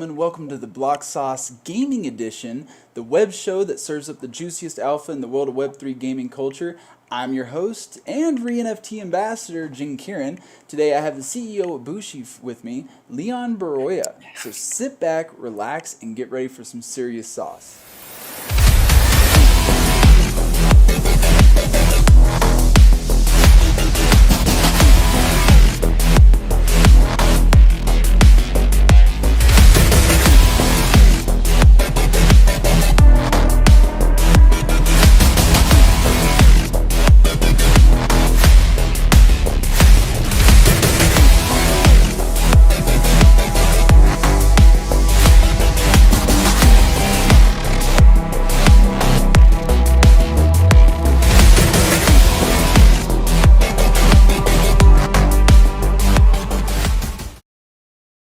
gentlemen, welcome to the BLOCK SAUC3 Gaming Edition, the web show that serves up the juiciest alpha in the world of Web3 gaming culture. I'm your host and re-NFT ambassador, Jinkirin. Today I have the CEO of Bushi with me, Leon Berroya. So sit back, relax, and get ready for some serious sauce.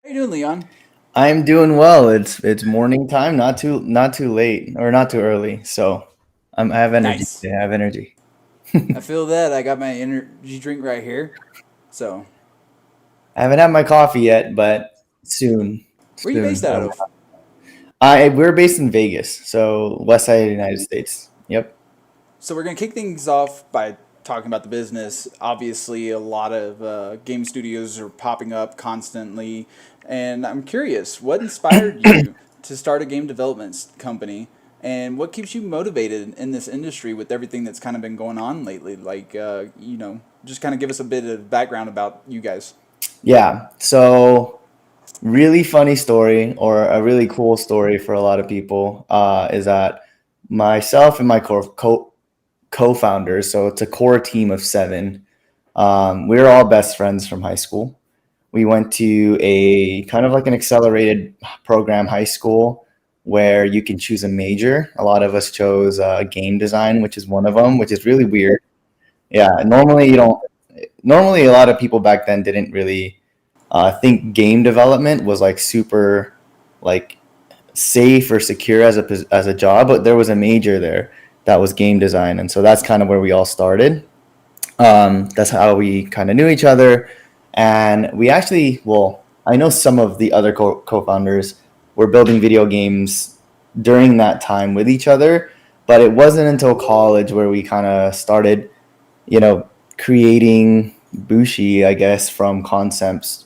How you doing, Leon? I'm doing well. It's morning time, not too late or not too early. So I have energy. Nice. I have energy. I feel that. I got my energy drink right here. So, I haven't had my coffee yet, but soon, where are you based soon. out of? We're based in Vegas, so west side of the United States. Yep. So we're gonna kick things off by talking about the business. Obviously, a lot of game studios are popping up constantly, and I'm curious, what inspired you to start a game development company, and what keeps you motivated in this industry with everything that's kind of been going on lately? Just kind of give us a bit of background about you guys. Yeah. So really funny story, or a really cool story for a lot of people, is that myself and my co-founders, so it's a core team of seven. We're all best friends from high school. We went to a kind of like an accelerated program high school where you can choose a major. A lot of us chose game design, which is one of them, which is really weird. Yeah, normally you don't. Normally, a lot of people back then didn't really think game development was like super like safe or secure as a job, but there was a major there that was game design, and so that's kind of where we all started. That's how we kind of knew each other. And we actually, well, I know some of the other co-founders were building video games during that time with each other, but it wasn't until college where we kind of started, creating Bushi, I guess, from concepts.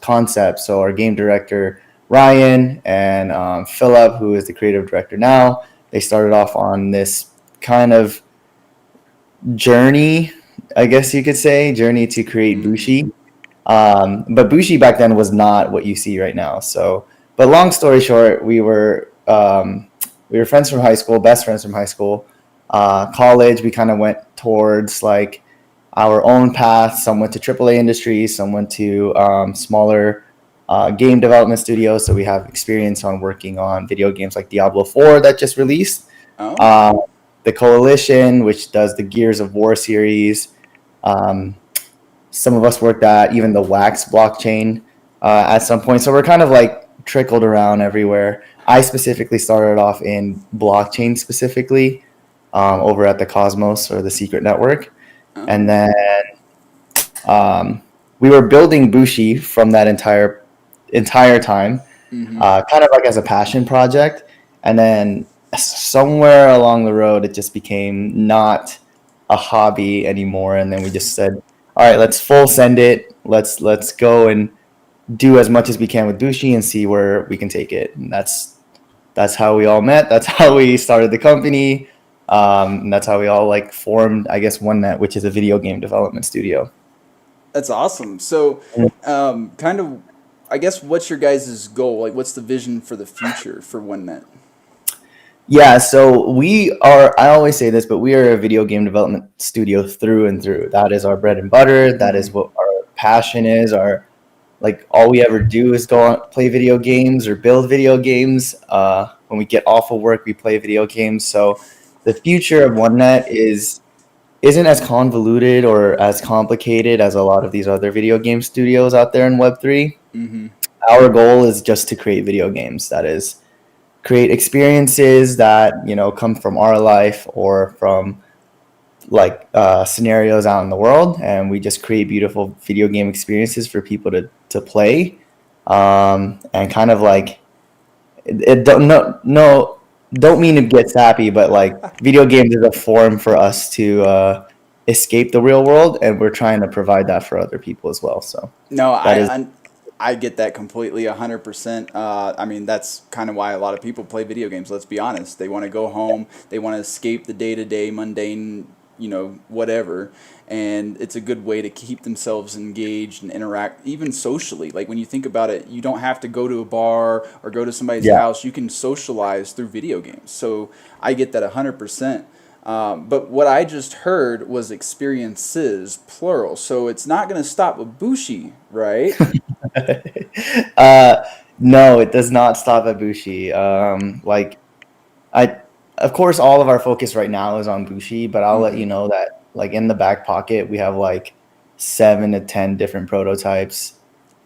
So our game director, Ryan, and Philip, who is the creative director now, they started off on this kind of journey, I guess you could say, journey to create Mm-hmm. Bushi. But Bushi back then was not what you see right now. So, but long story short, we were friends from high school, best friends from high school. College, we kind of went towards like our own path. Some went to AAA industries, some went to smaller game development studios. So we have experience on working on video games like Diablo 4 that just released. Oh, Um, the Coalition, which does the Gears of War series. Um, some of us worked at even the Wax blockchain at some point. So we're kind of like trickled around everywhere. I specifically started off in blockchain specifically over at the Cosmos or the Secret Network. And oh. then um, we were building Bushi from that entire time, Mm-hmm. kind of like as a passion project. And then somewhere along the road, it just became not a hobby anymore. And then we just said, all right, let's full send it. Let's go and do as much as we can with Bushi and see where we can take it. And that's how we all met. That's how we started the company. And that's how we all like formed, I guess, Onenet, which is a video game development studio. That's awesome. So, kind of, I guess, what's your guys' goal? Like, what's the vision for the future for Onenet? Yeah, so we are, I always say this, but we are a video game development studio through and through. That is our bread and butter. That Mm-hmm. is what our passion is. Like all we ever do is go on, play video games or build video games. When we get off of work, we play video games. So the future of OneNet isn't as convoluted or as complicated as a lot of these other video game studios out there in Web3. Mm-hmm. Our goal is just to create video games. That is, create experiences that come from our life or from like scenarios out in the world, and we just create beautiful video game experiences for people to play, and kind of like it don't no don't mean to get sappy, but like video games is a form for us to escape the real world, and we're trying to provide that for other people as well. So No, that is I get that completely, 100%. I mean, that's kind of why a lot of people play video games. Let's be honest. They want to go home. They want to escape the day to day mundane, whatever. And it's a good way to keep themselves engaged and interact, even socially. Like when you think about it, you don't have to go to a bar or go to somebody's yeah. house. You can socialize through video games. So I get that 100%. But what I just heard was experiences, plural. So it's not going to stop with Bushi, right? uh, no, it does not stop at Bushi. Like I, of course, all of our focus right now is on Bushi, but I'll let Mm-hmm. you know that like in the back pocket we have like 7 to 10 different prototypes.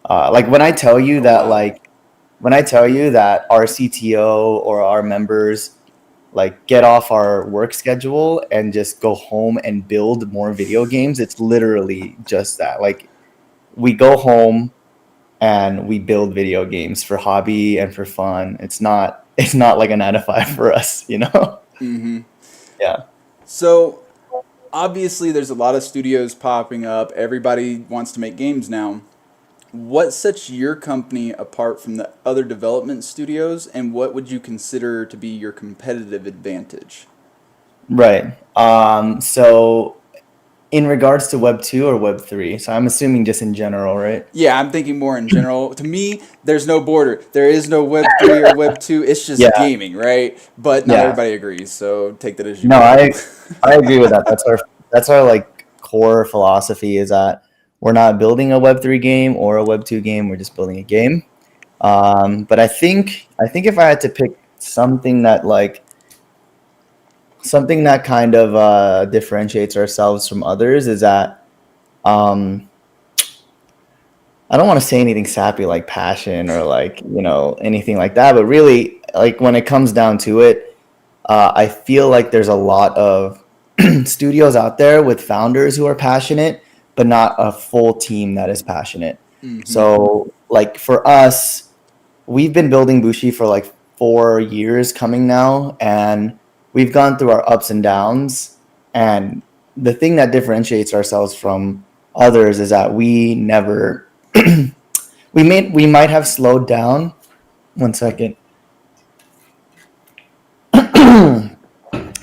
Like Oh, wow. when I tell you that our CTO or our members like get off our work schedule and just go home and build more video games, it's literally just that. Like we go home and we build video games for hobby and for fun. It's not like a 9 to 5 for us, you know? Mm-hmm. Yeah. So obviously, there's a lot of studios popping up. Everybody wants to make games now. What sets your company apart from the other development studios, and what would you consider to be your competitive advantage? Right. So in regards to Web 2 or Web 3, so I'm assuming just in general, right? Yeah, I'm thinking more in general. To me, there's no border. There is no Web 3 or Web 2. It's just Yeah. gaming, right? But not Yeah. everybody agrees, so take that as you No, will. I agree with that. That's our like core philosophy is that we're not building a Web 3 game or a Web 2 game. We're just building a game. But I think if I had to pick something that like something that kind of differentiates ourselves from others is that um, I don't want to say anything sappy like passion or like anything like that. But really, like when it comes down to it, I feel like there's a lot of studios out there with founders who are passionate, but not a full team that is passionate. Mm-hmm. So, like for us, we've been building Bushi for like 4 years coming now, and we've gone through our ups and downs. And the thing that differentiates ourselves from others is that we never we might have slowed down. One second.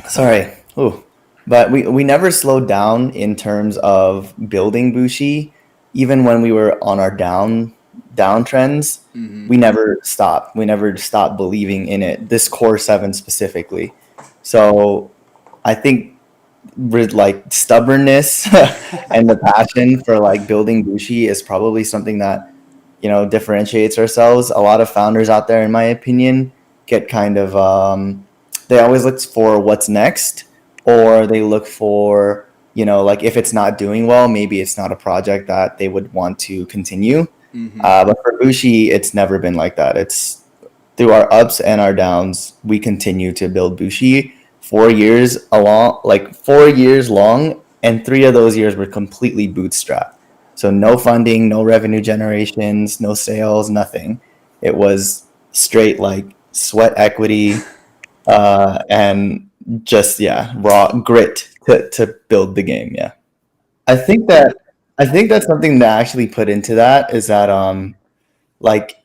Sorry. Ooh. But we never slowed down in terms of building Bushi. Even when we were on our downtrends, Mm-hmm. we never stopped. We never stopped believing in it. This core seven specifically. So I think with like stubbornness and the passion for like building Bushi is probably something that differentiates ourselves. A lot of founders out there, in my opinion, get kind of they always look for what's next, or they look for like if it's not doing well, maybe it's not a project that they would want to continue. Mm-hmm. But for Bushi, it's never been like that. It's through our ups and our downs, we continue to build Bushi 4 years along, like 4 years long, and 3 of those years were completely bootstrapped. So no funding, no revenue generations, no sales, nothing. It was straight like sweat equity and just yeah, raw grit to build the game. Yeah. I think that I think that's something that I actually put into that is that like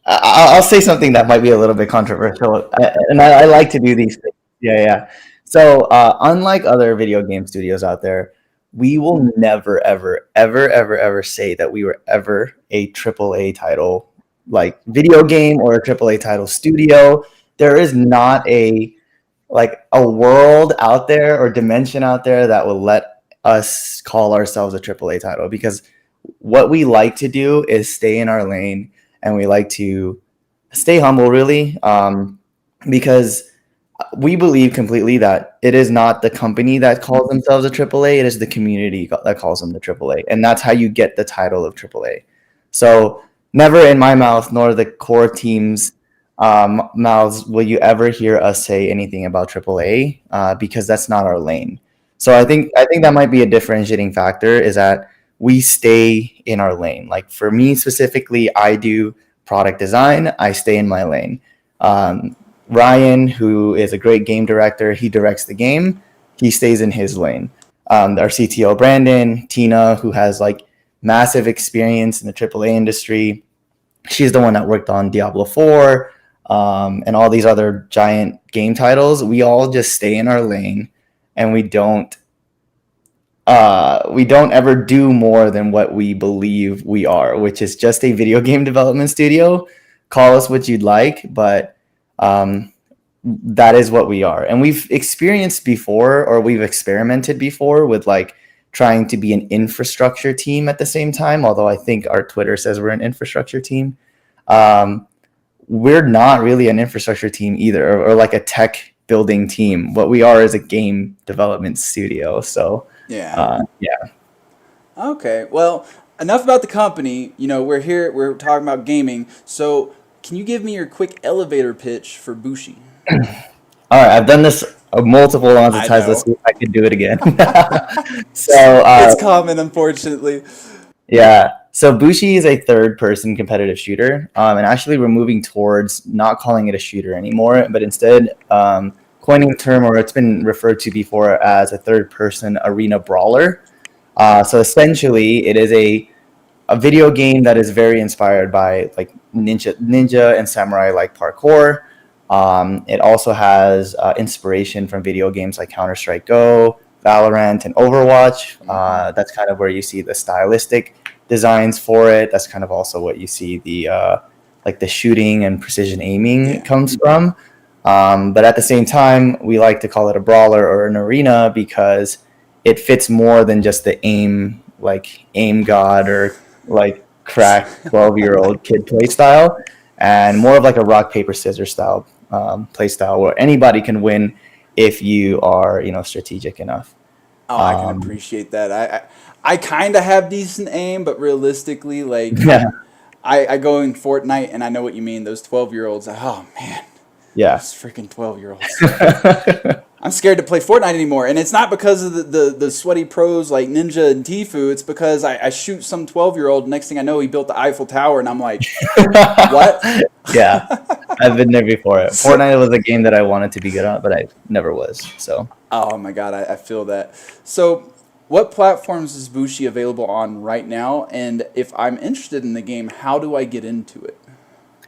I'll say something that might be a little bit controversial, and I like to do these things. Yeah, yeah. So, unlike other video game studios out there, we will never, ever, ever, ever, ever say that we were ever a AAA title, like video game or a AAA title studio. There is not a world out there or dimension out there that will let us call ourselves a AAA title because what we like to do is stay in our lane and we like to stay humble really because we believe completely that it is not the company that calls themselves a AAA, it is the community that calls them the AAA, and that's how you get the title of AAA. So never in my mouth nor the core team's mouths will you ever hear us say anything about AAA because that's not our lane. So I think that might be a differentiating factor is that we stay in our lane. Like for me specifically, I do product design, I stay in my lane. Ryan, who is a great game director, he directs the game. He stays in his lane. Our CTO, Brandon, Tina, who has like massive experience in the AAA industry. She's the one that worked on Diablo 4 and all these other giant game titles. We all just stay in our lane, and we don't ever do more than what we believe we are, which is just a video game development studio. Call us what you'd like, but that is what we are. And we've experienced before, or we've experimented before with like trying to be an infrastructure team at the same time, although I think our Twitter says we're an infrastructure team. We're not really an infrastructure team either, or like a tech building team. What we are is a game development studio. So Yeah. yeah. Okay. Well, enough about the company. We're here. We're talking about gaming. So, can you give me your quick elevator pitch for Bushi? All right, I've done this multiple amounts of I times. Let's know. see if I can do it again. So It's common, unfortunately. yeah, so Bushi is a third-person competitive shooter, and actually we're moving towards not calling it a shooter anymore, but instead coining the term, or it's been referred to before as a third-person arena brawler. So essentially, it is a video game that is very inspired by like ninja and samurai like parkour. It also has inspiration from video games like Counter-Strike Go, Valorant, and Overwatch. That's kind of where you see the stylistic designs for it. That's kind of also what you see the like the shooting and precision aiming Yeah. comes from. But at the same time, we like to call it a brawler or an arena because it fits more than just the aim god or like crack 12-year-old kid play style, and more of like a rock paper scissors style play style where anybody can win if you are strategic enough. Oh, I can um, appreciate that. I kind of have decent aim, but realistically, like yeah, I go in Fortnite and I know what you mean. Those 12-year-olds. Oh man, yeah. those freaking 12-year-olds. I'm scared to play Fortnite anymore, and it's not because of the sweaty pros like Ninja and Tfue. It's because I shoot some 12-year-old. Next thing I know, he built the Eiffel Tower, and I'm like, what? Yeah, I've been there before. Fortnite was a game that I wanted to be good at, but I never was. So Oh my god, I feel that. So, what platforms is Bushi available on right now? And if I'm interested in the game, how do I get into it?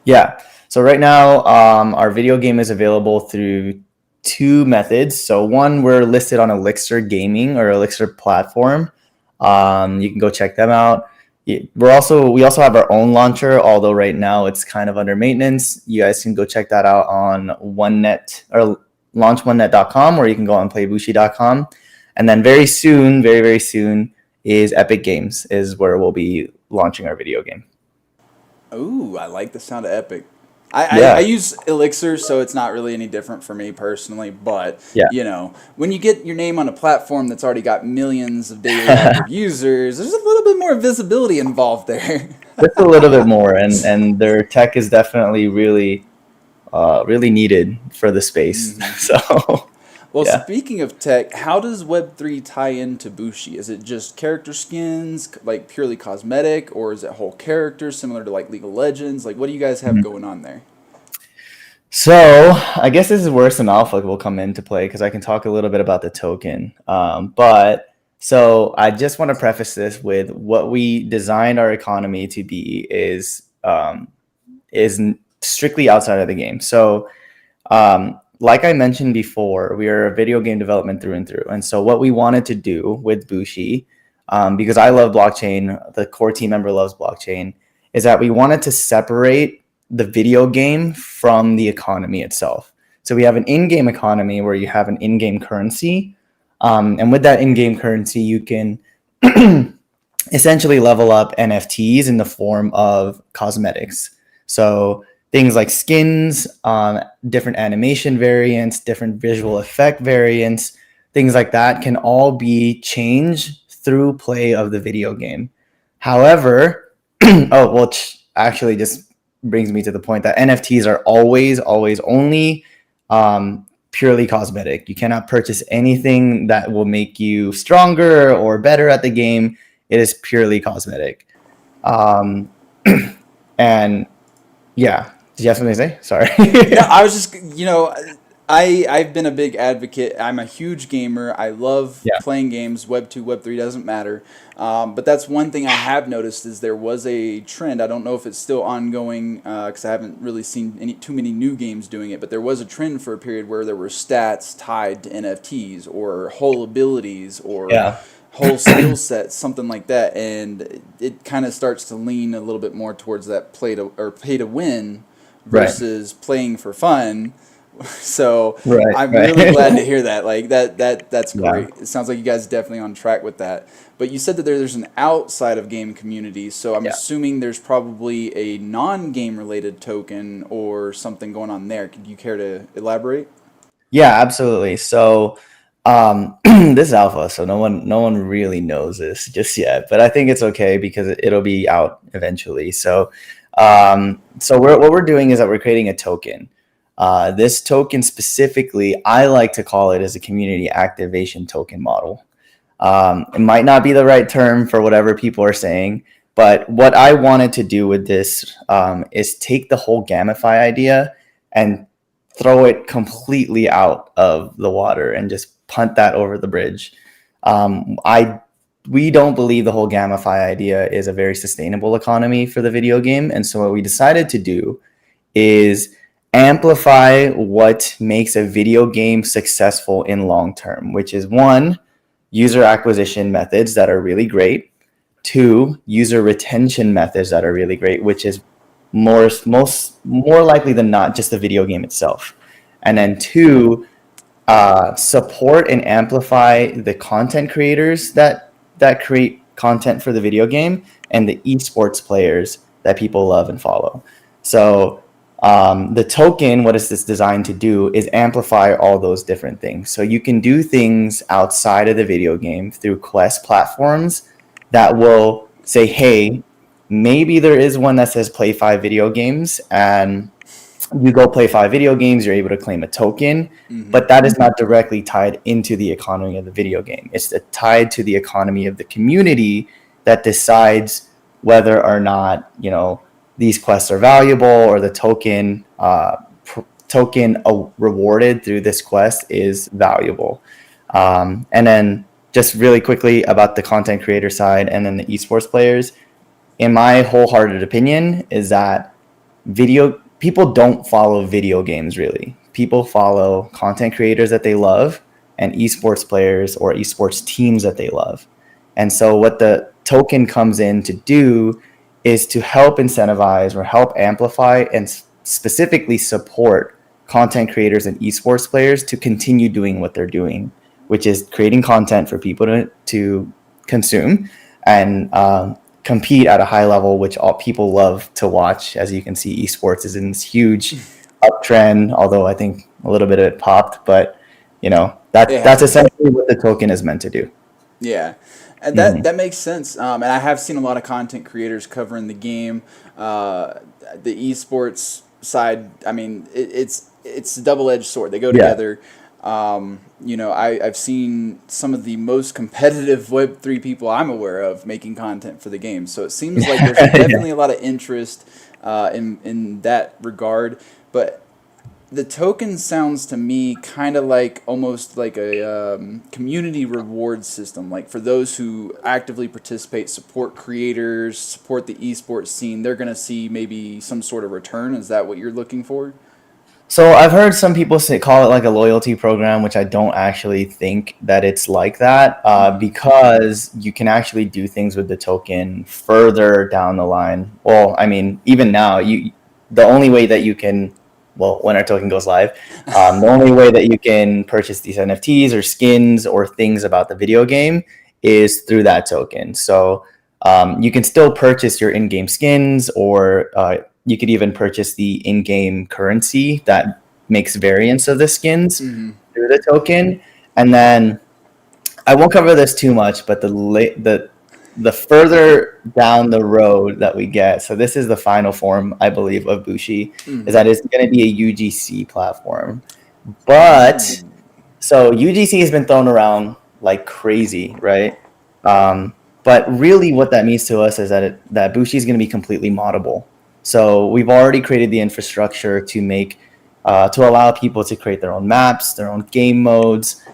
yeah. So right now, our video game is available through two methods. So one, we're listed on Elixir Gaming or Elixir platform. You can go check them out. We also have our own launcher, although right now it's kind of under maintenance. You guys can go check that out on Onenet or launchonenet.com, or you can go on playbushi.com. And then very soon, very, very soon, is Epic Games is where we'll be launching our video game. Ooh, I like the sound of Epic. I Yeah, use Elixir, so it's not really any different for me personally. But, yeah. when you get your name on a platform that's already got millions of daily active users, there's a little bit more visibility involved there. Just a little bit more, and their tech is definitely really needed for the space. So Well, yeah. speaking of tech, how does Web3 tie into Bushi? Is it just character skins, like purely cosmetic, or is it whole characters similar to like League of Legends? Like, what do you guys have going on there? So I guess this is where some alpha will come into play because I can talk a little bit about the token. But so I just want to preface this with what we designed our economy to be is strictly outside of the game. So like I mentioned before, we are a video game development through and through. And so what we wanted to do with Bushi, because I love blockchain, the core team member loves blockchain, is that we wanted to separate the video game from the economy itself. So we have an in-game economy where you have an in-game currency. And with that in-game currency, you can essentially level up NFTs in the form of cosmetics. So things like skins, different animation variants, different visual effect variants, things like that can all be changed through play of the video game. However, actually just brings me to the point that NFTs are always only purely cosmetic. You cannot purchase anything that will make you stronger or better at the game. It is purely cosmetic. And Yeah. Did you have something to say? Sorry. No, I was just, I've been a big advocate. I'm a huge gamer. I love Yeah. playing games. Web 2, Web 3 doesn't matter. But that's one thing I have noticed is there was a trend. I don't know if it's still ongoing because I haven't really seen too many new games doing it. But there was a trend for a period where there were stats tied to NFTs or whole abilities or Yeah. whole skill sets, something like that, and it kind of starts to lean a little bit more towards that play to or pay to win Right. versus playing for fun. So Right. I'm Right. really glad to hear that. Like that's Yeah. great. It sounds like you guys are definitely on track with that. But you said that there's an outside of game community, so I'm Yeah. assuming there's probably a non-game related token or something going on there. Could you care to elaborate? Yeah, absolutely. So this is alpha, so no one really knows this just yet, but I think it's okay because it'll be out eventually. So what we're doing is that we're creating a token. This token specifically, I like to call it as a community activation token model. It might not be the right term for whatever people are saying, but what I wanted to do with this is take the whole Gamify idea and throw it completely out of the water and just punt that over the bridge. I We don't believe the whole Gamify idea is a very sustainable economy for the video game, and so what we decided to do is amplify what makes a video game successful in long term, which is one, user acquisition methods that are really great. Two, user retention methods that are really great, which is more likely than not just the video game itself. And then two, support and amplify the content creators that create content for the video game and the esports players that people love and follow. So the token, what is this designed to do, is amplify all those different things. So you can do things outside of the video game through quest platforms that will say, hey, maybe there is one that says play 5 video games, and you go play 5 video games, you're able to claim a token, Mm-hmm. but that is not directly tied into the economy of the video game. It's tied to the economy of the community that decides whether or not, these quests are valuable or the rewarded through this quest is valuable. And then just really quickly about the content creator side and then the esports players, in my wholehearted opinion, is that video people don't follow video games really. People follow content creators that they love and esports players or esports teams that they love. And so what the token comes in to do is to help incentivize or help amplify and specifically support content creators and esports players to continue doing what they're doing, which is creating content for people to consume and compete at a high level, which all people love to watch. As you can see, esports is in this huge uptrend, although I think a little bit of it popped, but It that's has. essentially what the token is meant to do. Yeah, and that Hmm. that makes sense. And I have seen a lot of content creators covering the game, uh, the esports side. I mean, it's a double edged sword. They go Yeah. together. I've seen some of the most competitive Web 3 people I'm aware of making content for the game. So it seems like there's Yeah. definitely a lot of interest in that regard. But the token sounds to me kind of like almost like a community reward system. Like for those who actively participate, support creators, support the esports scene, they're going to see maybe some sort of return. Is that what you're looking for? So I've heard some people call it like a loyalty program, which I don't actually think that it's like that, Mm-hmm. because you can actually do things with the token further down the line. Well, I mean, even now, the only way that you can, well, when our token goes live, the only way that you can purchase these NFTs or skins or things about the video game is through that token. So you can still purchase your in-game skins, or you could even purchase the in-game currency that makes variants of the skins Mm-hmm. through the token. And then I won't cover this too much, but the further down the road that we get, so this is the final form, I believe, of Bushi, is Mm-hmm. that it's going to be a UGC platform. But Ooh. so UGC has been thrown around like crazy, right? But really, what that means to us is that Bushi is going to be completely moddable. So we've already created the infrastructure to allow people to create their own maps, their own game modes,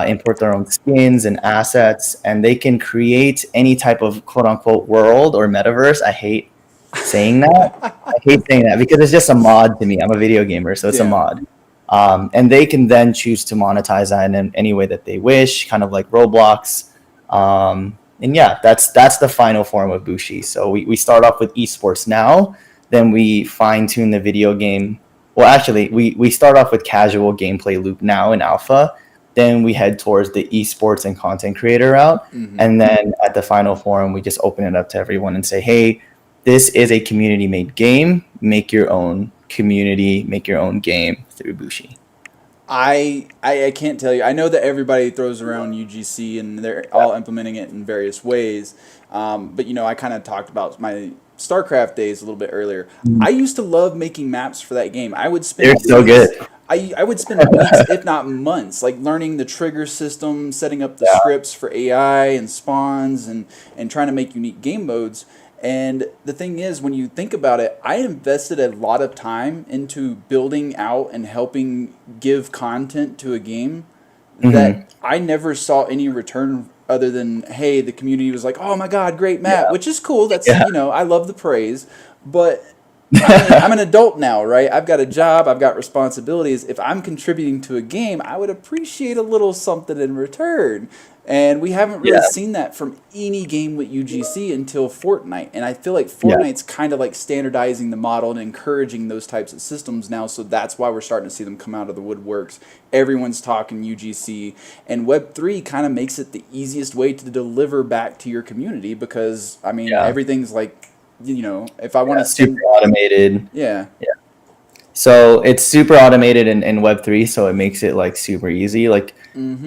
import their own skins and assets, and they can create any type of quote unquote world or metaverse. I hate saying that. I hate saying that because it's just a mod to me. I'm a video gamer, so it's a Yeah. mod. And they can then choose to monetize that in any way that they wish, kind of like Roblox. And yeah, that's the final form of Bushi. So we start off with esports now, then we fine tune the video game. Well, actually, we start off with casual gameplay loop now in alpha. Then we head towards the esports and content creator route. And then at the final form, we just open it up to everyone and say, hey, this is a community made game. Make your own community, make your own game through Bushi. I can't tell you. I know that everybody throws around UGC and they're all implementing it in various ways. But you know, I kind of talked about my StarCraft days a little bit earlier. I used to love making maps for that game. I would spend They're so weeks. good. I would spend weeks, if not months, like learning the trigger system, setting up the Yeah. scripts for AI and spawns, and trying to make unique game modes. And the thing is, when you think about it, I invested a lot of time into building out and helping give content to a game Mhm. that I never saw any return other than, hey, the community was like, oh my God, great map, Yeah. which is cool. That's, Yeah. you know, I love the praise. But I'm an adult now, right? I've got a job, I've got responsibilities. If I'm contributing to a game, I would appreciate a little something in return. And we haven't really Yeah. seen that from any game with UGC until Fortnite. And I feel like Yeah. Fortnite's kind of like standardizing the model and encouraging those types of systems now. So that's why we're starting to see them come out of the woodworks. Everyone's talking UGC. And Web3 kind of makes it the easiest way to deliver back to your community because, I mean, Yeah. everything's like, you know, if I want Yeah. to Super send, automated. yeah. So it's super automated in Web3, so it makes it like super easy. Like Mm-hmm.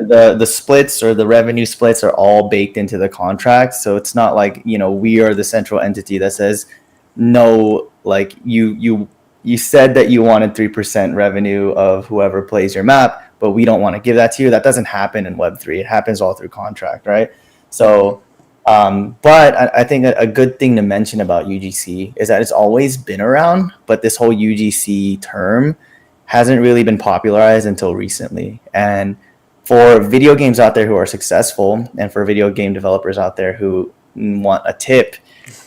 the splits or the revenue splits are all baked into the contract. So it's not like, we are the central entity that says, no, like you said that you wanted 3% revenue of whoever plays your map, but we don't want to give that to you. That doesn't happen in Web3. It happens all through contract, right? Mm-hmm. So but I think a good thing to mention about UGC is that it's always been around, but this whole UGC term hasn't really been popularized until recently. And for video games out there who are successful, and for video game developers out there who want a tip,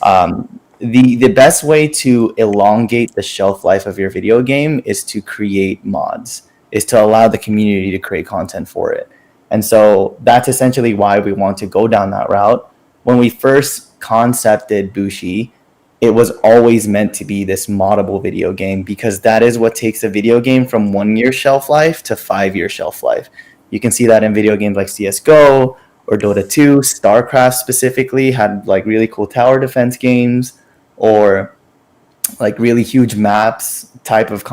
the best way to elongate the shelf life of your video game is to create mods, is to allow the community to create content for it. And so that's essentially why we want to go down that route. When we first concepted Bushi, it was always meant to be this moddable video game because that is what takes a video game from 1 year shelf life to 5 year shelf life. You can see that in video games like CSGO or Dota 2. StarCraft specifically had like really cool tower defense games or like really huge maps, type of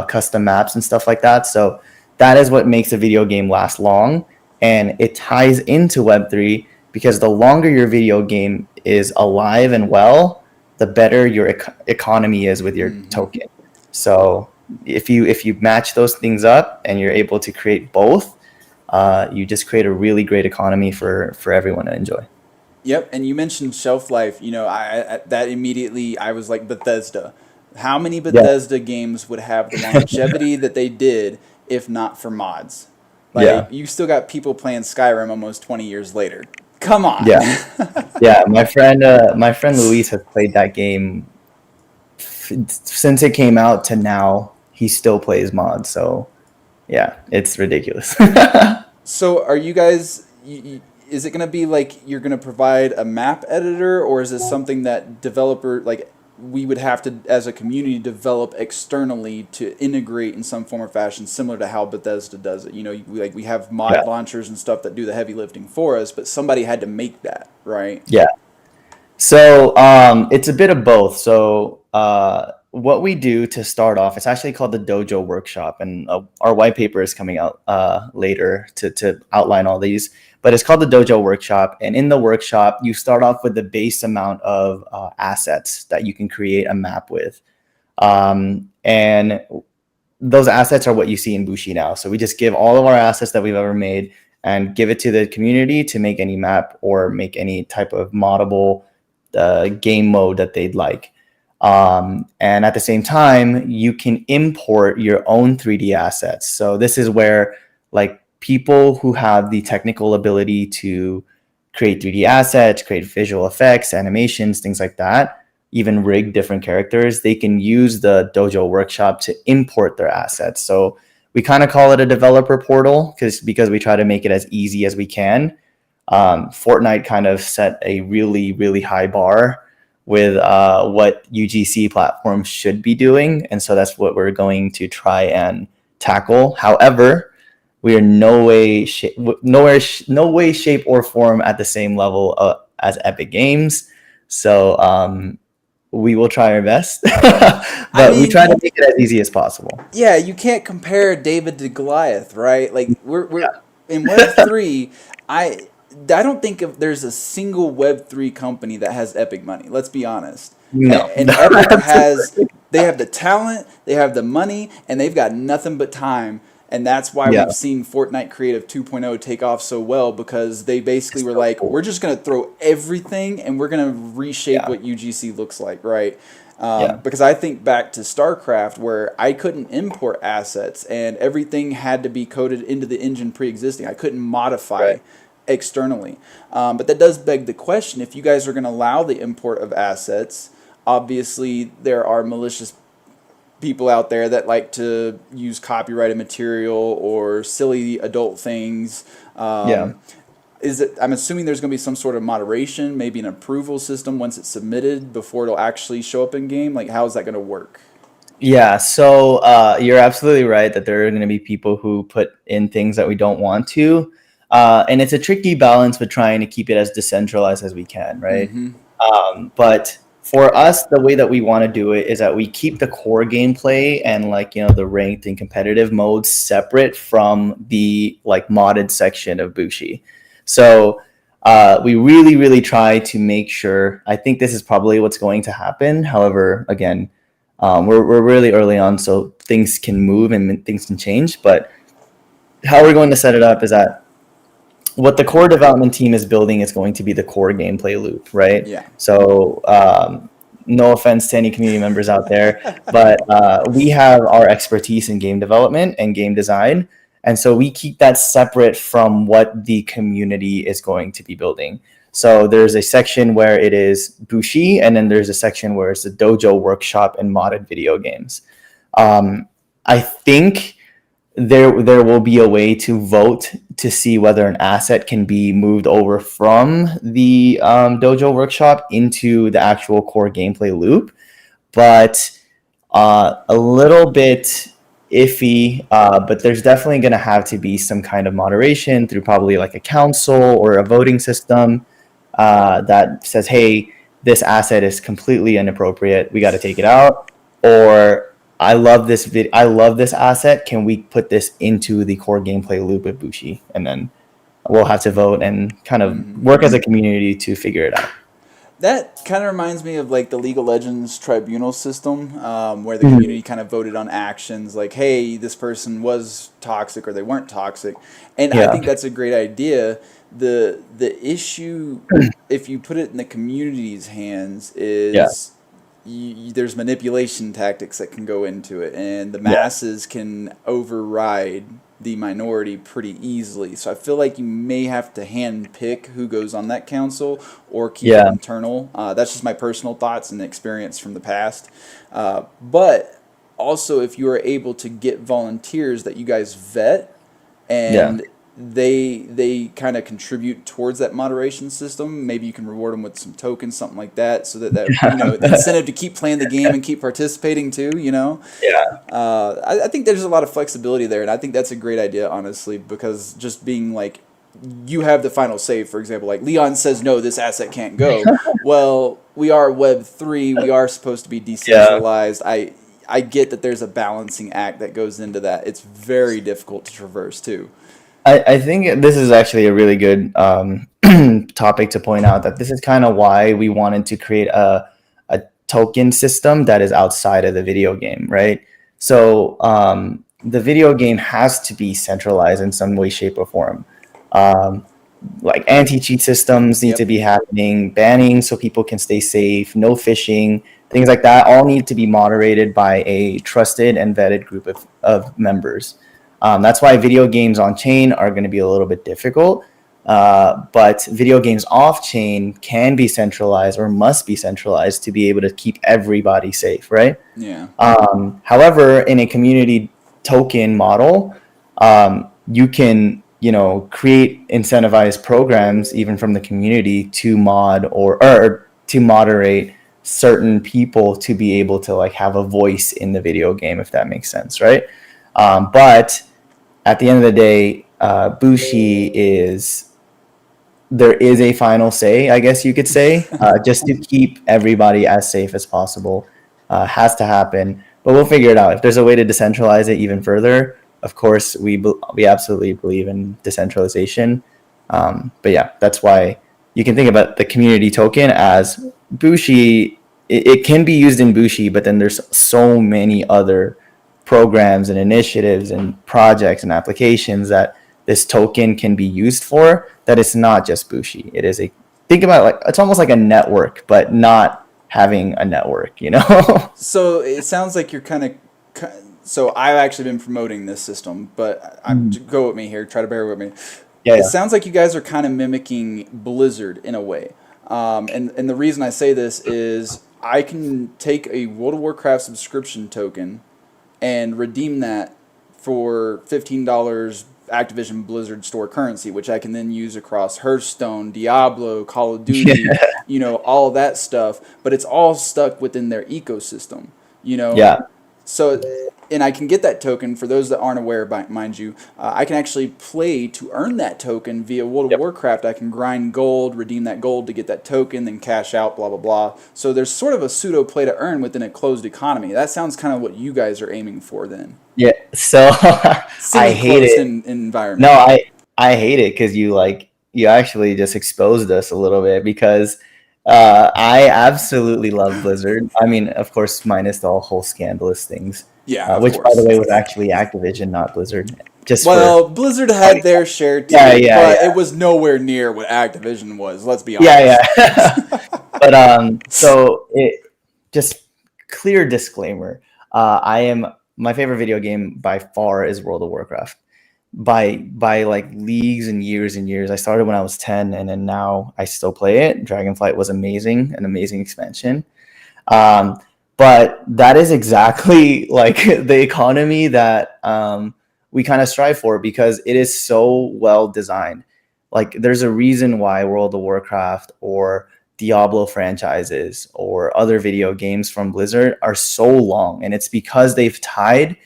custom maps and stuff like that. So that is what makes a video game last long. And it ties into Web3 because the longer your video game is alive and well, the better your economy is with your Mm-hmm. token. So if you match those things up and you're able to create both, you just create a really great economy for everyone to enjoy. Yep, and you mentioned shelf life. You know, that immediately I was like Bethesda. How many Yeah, Bethesda games would have the longevity that they did if not for mods? yeah, Like you still got people playing Skyrim almost 20 years later. Come on. yeah, yeah. My friend Luis has played that game since it came out to now. He still plays mods, so yeah, it's ridiculous. So are you guys? Is it going to be like you're going to provide a map editor, or is this something that developer like we would have to, as a community, develop externally to integrate in some form or fashion, similar to how Bethesda does it? You know, we have Yeah, mod launchers and stuff that do the heavy lifting for us, but somebody had to make that, right? yeah. So it's a bit of both. So what we do to start off, it's actually called the Dojo Workshop, and our white paper is coming out later to outline all these. But it's called the Dojo Workshop, and in the workshop, you start off with the base amount of assets that you can create a map with, and those assets are what you see in Bushi now. So we just give all of our assets that we've ever made and give it to the community to make any map or make any type of moddable game mode that they'd like. And at the same time, you can import your own 3D assets. So this is where like people who have the technical ability to create 3D assets, create visual effects, animations, things like that, even rig different characters, they can use the Dojo Workshop to import their assets. So we kind of call it a developer portal because we try to make it as easy as we can. Fortnite kind of set a really, really high bar with what UGC platforms should be doing. And so that's what we're going to try and tackle. However, we are no way, shape, or form at the same level as Epic Games. So we will try our best, I but we try mean, to make it as easy as possible. yeah, you can't compare David to Goliath, right? Like we're Yeah. in Web three. I don't think there's a single Web three company that has Epic money. Let's be honest. No, And Epic has they have the talent, they have the money, and they've got nothing but time. And that's why yeah, we've seen Fortnite Creative 2.0 take off so well, because they basically were so like, we're cool. just going to throw everything and we're going to reshape Yeah, what UGC looks like, right? yeah, Because I think back to StarCraft, where I couldn't import assets and everything had to be coded into the engine pre-existing. I couldn't modify right. externally. But that does beg the question, if you guys are going to allow the import of assets, obviously there are malicious people out there that like to use copyrighted material or silly adult things. Yeah. Is it? I'm assuming there's going to be some sort of moderation, maybe an approval system once it's submitted before it'll actually show up in game. Like, how is that going to work? Yeah, so you're absolutely right that there are going to be people who put in things that we don't want to. And it's a tricky balance with trying to keep it as decentralized as we can, right? Mm-hmm. But for us, the way that we want to do it is that we keep the core gameplay and like, the ranked and competitive modes separate from the like modded section of Bushi. So we really, really try to make sure, I think this is probably what's going to happen. However, again, we're really early on, so things can move and things can change. But how we're going to set it up is that what the core development team is building is going to be the core gameplay loop, right? Yeah. So no offense to any community members out there, but we have our expertise in game development and game design. And so we keep that separate from what the community is going to be building. So there's a section where it is Bushi, and then there's a section where it's the Dojo Workshop and modded video games. I think there will be a way to vote to see whether an asset can be moved over from the Dojo Workshop into the actual core gameplay loop, but a little bit iffy. But there's definitely going to have to be some kind of moderation through probably like a council or a voting system that says, hey, this asset is completely inappropriate. We got to take it out. Or I love this asset. Can we put this into the core gameplay loop with Bushi? And then we'll have to vote and kind of Mm-hmm. work as a community to figure it out. That kind of reminds me of like the League of Legends tribunal system, where the Mhm. community kind of voted on actions like, hey, this person was toxic or they weren't toxic. And I Yeah. think that's a great idea. The issue, if you put it in the community's hands, Yeah. is there's manipulation tactics that can go into it, and the Yeah. masses can override the minority pretty easily. So I feel like you may have to hand pick who goes on that council or keep it Yeah. internal. That's just my personal thoughts and experience from the past. But also, if you are able to get volunteers that you guys vet Yeah. and they kind of contribute towards that moderation system. Maybe you can reward them with some tokens, something like that, so that incentive to keep playing the game and keep participating too. Yeah. I think there's a lot of flexibility there, and I think that's a great idea, honestly, because just being like, you have the final say. For example, like Leon says, no, this asset can't go. Well, we are Web three. We are supposed to be Yeah. decentralized. I get that there's a balancing act that goes into that. It's very difficult to traverse too. I think this is actually a really good topic to point out that this is kind of why we wanted to create a token system that is outside of the video game, right? So the video game has to be centralized in some way, shape, or form. Um, like anti-cheat systems need to Yep. be happening, banning so people can stay safe, no phishing, things like that all need to be moderated by a trusted and vetted group of members. That's why video games on chain are going to be a little bit difficult. But video games off chain can be centralized or must be centralized to be able to keep everybody safe, right? Yeah. However, in a community token model, you can, create incentivized programs even from the community to mod or to moderate certain people to be able to like have a voice in the video game, if that makes sense, right? But at the end of the day, Bushi is there is a final say, I guess you could say, just to keep everybody as safe as possible. Has to happen, but we'll figure it out. If there's a way to decentralize it even further, of course, we absolutely believe in decentralization. But yeah, that's why you can think about the community token as Bushi. It can be used in Bushi, but then there's so many other programs and initiatives and projects and applications that this token can be used for, that it's not just Bushi. It is a think about it like it's almost like a network, but not having a network, you know? So it sounds like you're kind of. So I've actually been promoting this system, but go with me here. Try to bear with me. Yeah, It yeah. sounds like you guys are kind of mimicking Blizzard in a way. And the reason I say this is I can take a World of Warcraft subscription token and redeem that for $15 Activision Blizzard store currency, which I can then use across Hearthstone, Diablo, Call of Duty, all that stuff. But it's all stuck within their ecosystem, you know. Yeah. So, and I can get that token for those that aren't aware, mind you. I can actually play to earn that token via World of Yep. Warcraft. I can grind gold, redeem that gold to get that token, then cash out, blah, blah, blah. So there's sort of a pseudo play to earn within a closed economy. That sounds kind of what you guys are aiming for then. Yeah. So I hate Semi-closed it. No, environment. I hate it because you actually just exposed us a little bit because I absolutely love Blizzard. I mean, of course, minus the whole scandalous things, Yeah, of which by the course. way was actually Activision, not Blizzard. Just for Well, Blizzard had their share yeah, too, yeah, but yeah, it was nowhere near what Activision was. Let's be yeah, honest. yeah. But so it just clear disclaimer. I am my favorite video game by far is World of Warcraft. By like leagues and years and years. I started when I was 10 and then now I still play it. Dragonflight was amazing, an amazing expansion. Um, but that is exactly like the economy that we kind of strive for because it is so well designed. Like there's a reason why World of Warcraft or Diablo franchises or other video games from Blizzard are so long, and it's because they've tied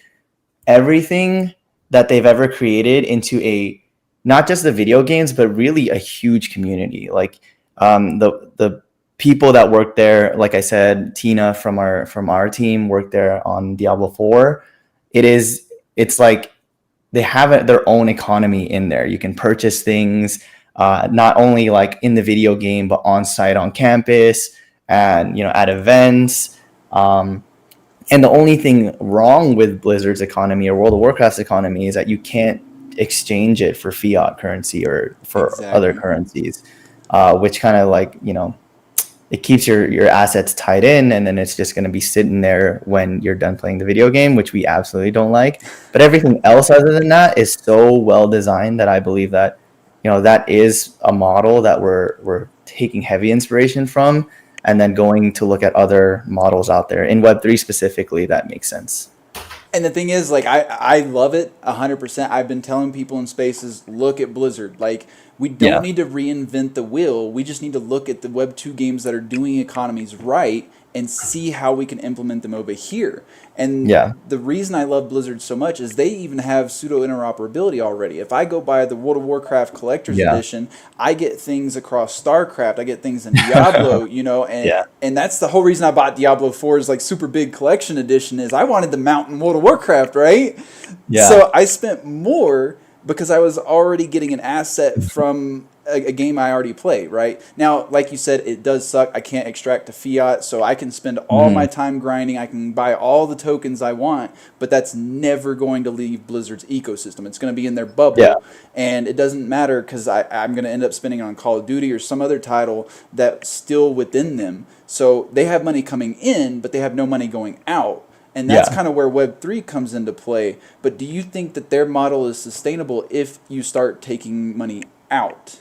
everything that they've ever created into a not just the video games, but really a huge community. Like the people that work there, like I said, Tina from our team worked there on Diablo 4. It's like they have their own economy in there. You can purchase things not only like in the video game, but on site on campus and at events. And the only thing wrong with Blizzard's economy or World of Warcraft's economy is that you can't exchange it for fiat currency or for other Exactly. currencies, which kind of like, it keeps your assets tied in, and then it's just going to be sitting there when you're done playing the video game, which we absolutely don't like. But everything else other than that is so well designed that I believe that, that is a model that we're taking heavy inspiration from, and then going to look at other models out there in Web3 specifically that makes sense. And the thing is, like, I love it 100%. I've been telling people in spaces, look at Blizzard. Like, we don't Yeah. need to reinvent the wheel. We just need to look at the Web 2 games that are doing economies right and see how we can implement them over here. And Yeah. the reason I love Blizzard so much is they even have pseudo interoperability already. If I go buy the World of Warcraft Collector's Yeah. Edition, I get things across StarCraft, I get things in Diablo, and Yeah. and that's the whole reason I bought Diablo 4's like super big collection edition is I wanted the mount in World of Warcraft, right? Yeah. So I spent more because I was already getting an asset from a game I already play, right? Now, like you said, it does suck. I can't extract to fiat, so I can spend all my time grinding. I can buy all the tokens I want, but that's never going to leave Blizzard's ecosystem. It's going to be in their Yeah. bubble, and it doesn't matter because I'm going to end up spending it on Call of Duty or some other title that's still within them. So they have money coming in, but they have no money going out. And that's Yeah. kind of where Web3 comes into play. But do you think that their model is sustainable if you start taking money out?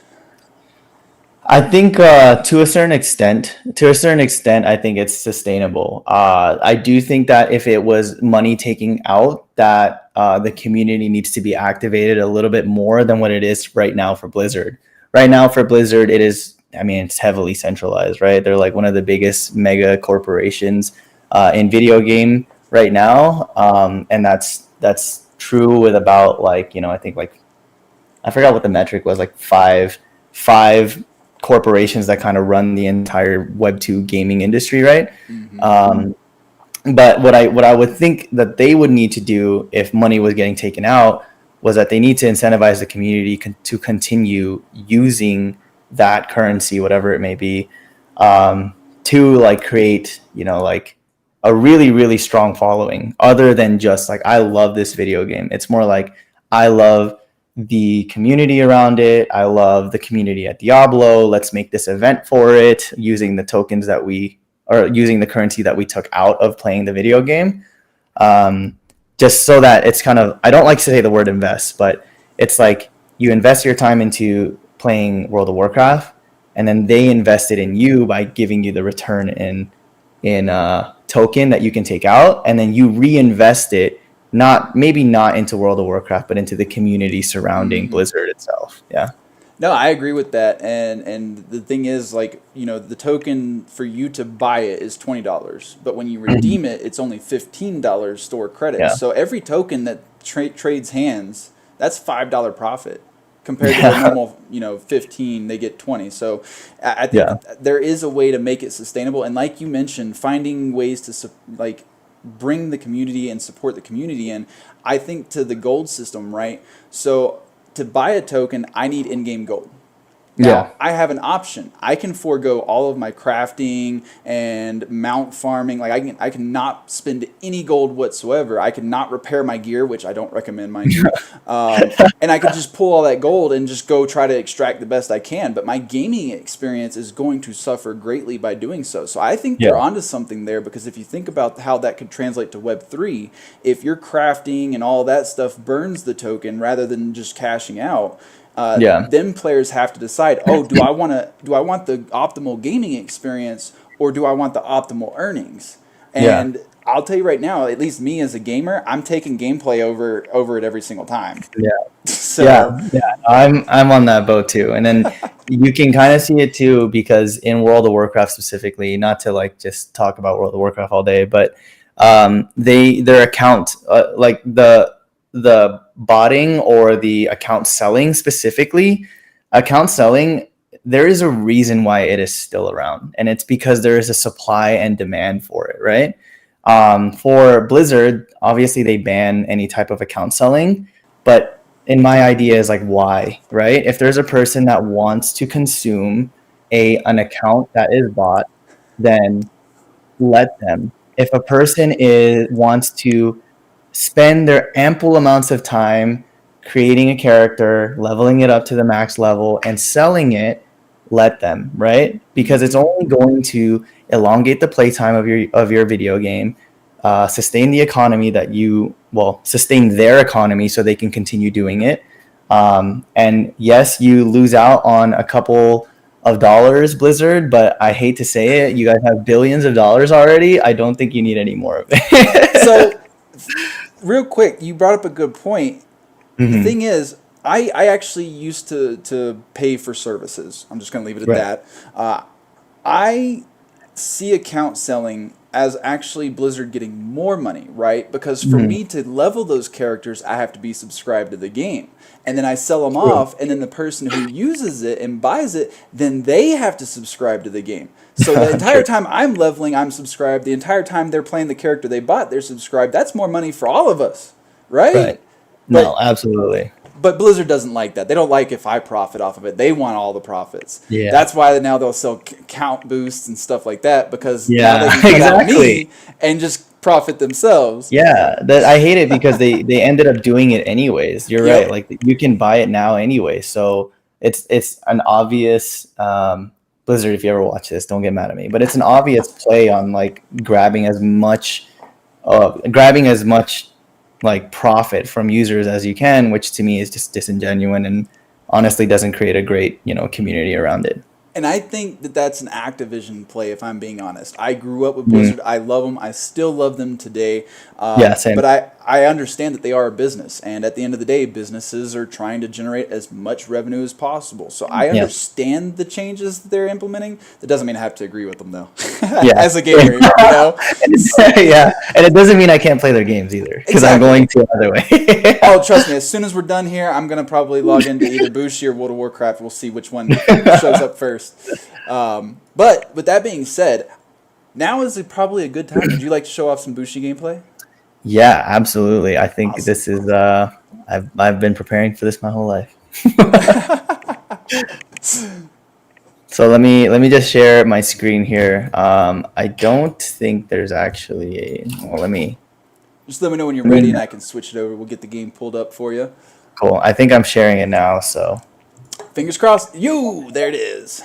I think to a certain extent, I think it's sustainable. I do think that if it was money taking out, that the community needs to be activated a little bit more than what it is right now for Blizzard. Right now for Blizzard, it is. I mean, it's heavily centralized, right? They're like one of the biggest mega corporations in video game right now, and that's true with about like I think like I forgot what the metric was, like five corporations that kind of run the entire Web2 gaming industry, right? Mm-hmm. But what I would think that they would need to do if money was getting taken out was that they need to incentivize the community to continue using that currency, whatever it may be, to like create like a really really strong following, other than just like I love this video game. It's more like I love the community around it. I love the community at Diablo. Let's make this event for it using the tokens that we or using the currency that we took out of playing the video game. Just so that it's kind of, I don't like to say the word invest, but it's like you invest your time into playing World of Warcraft, and then they invested in you by giving you the return in token that you can take out, and then you reinvest it, maybe not into World of Warcraft, but into the community surrounding Blizzard itself. Yeah. No, I agree with that. And the thing is, like, the token for you to buy it is $20, but when you redeem it, it's only $15 store credit. Yeah. So every token that trades hands, that's $5 profit compared to the normal, 15, they get 20. So I think there is a way to make it sustainable. And like you mentioned, finding ways to bring the community and support the community in, I think to the gold system, right? So to buy a token, I need in-game gold. Now, I have an option. I can forego all of my crafting and mount farming. Like I can not spend any gold whatsoever. I can not repair my gear, which I don't recommend, mind you. And I could just pull all that gold and just go try to extract the best I can. But my gaming experience is going to suffer greatly by doing so. So I think they're onto something there, because if you think about how that could translate to Web3, if your crafting and all that stuff burns the token rather than just cashing out, then players have to decide, do I want the optimal gaming experience, or do I want the optimal earnings? And I'll tell you right now, at least me as a gamer, I'm taking gameplay over it every single time. So I'm on that boat too. And then you can kind of see it too, because in World of Warcraft specifically, not to like just talk about World of Warcraft all day, but their account, like the botting or the account selling specifically, there is a reason why it is still around, and it's because there is a supply and demand for it, right? For Blizzard, obviously they ban any type of account selling, but in my idea is like, why, right? If there's a person that wants to consume an account that is bought, then let them. If a person wants to spend their ample amounts of time creating a character, leveling it up to the max level, and selling it, let them, right? Because it's only going to elongate the playtime of your video game, sustain the economy sustain their economy so they can continue doing it. And yes, you lose out on a couple of dollars, Blizzard, but I hate to say it, you guys have billions of dollars already. I don't think you need any more of it. So real quick, you brought up a good point. The thing is, I actually used to pay for services. I'm just going to leave it at that. I see account selling as actually Blizzard getting more money, right? Because for me to level those characters, I have to be subscribed to the game. And then I sell them off, and then the person who uses it and buys it, then they have to subscribe to the game. So the entire time I'm leveling, I'm subscribed. The entire time they're playing the character they bought, they're subscribed. That's more money for all of us, right? No, absolutely. But Blizzard doesn't like that. They don't like if I profit off of it. They want all the profits. Yeah. That's why now they'll sell count boosts and stuff like that, because now Yeah, they can cut out exactly. me and just profit themselves. Yeah, that I hate it because they ended up doing it anyways. You're right. Yep. Like you can buy it now anyway. So it's an obvious Blizzard, if you ever watch this, don't get mad at me. But it's an obvious play on like grabbing as much like profit from users as you can, which to me is just disingenuous and honestly doesn't create a great, community around it. And I think that that's an Activision play, if I'm being honest. I grew up with Mm. Blizzard. I love them. I still love them today. Yeah, same. But I understand that they are a business. And at the end of the day, businesses are trying to generate as much revenue as possible. So I Yeah. understand the changes that they're implementing. That doesn't mean I have to agree with them, though. Yeah. As a gamer, you know? Yeah, and it doesn't mean I can't play their games either because I'm Exactly. going to either way. Oh, trust me, as soon as we're done here, I'm going to probably log into either Bushi or World of Warcraft. We'll see which one shows up first. But with that being said, now is probably a good time. Would you like to show off some Bushi gameplay? Yeah, absolutely. I think Awesome. this is I've been preparing for this my whole life. So let me just share my screen here. I don't think there's actually a. Well, Just let me know when you're ready and I can switch it over. We'll get the game pulled up for you. Cool. I think I'm sharing it now. So Fingers crossed. There it is.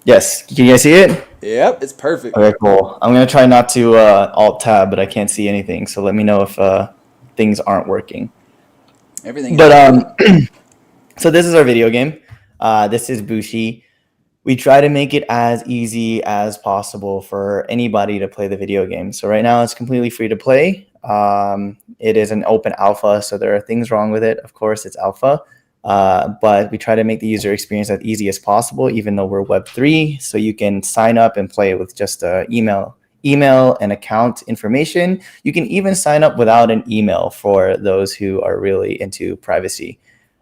yes, can you guys see it? Yep, it's perfect. Okay, cool. I'm gonna try not to alt tab, but I can't see anything. So let me know if things aren't working. Everything. But so this is our video game. This is Bushi. We try to make it as easy as possible for anybody to play the video game. So right now it's completely free to play. It is an open alpha, so there are things wrong with it. Of course, it's alpha. But we try to make the user experience as easy as possible, even though we're Web3. So you can sign up and play with just email and account information. You can even sign up without an email for those who are really into privacy.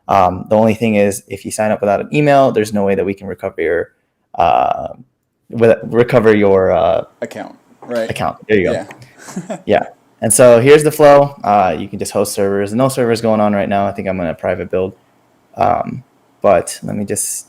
The only thing is, if you sign up without an email, there's no way that we can recover your Account, right? account. There you go. Yeah. Yeah. And so here's the flow. You can just host servers. No servers going on right now. I think I'm in a private build. But let me just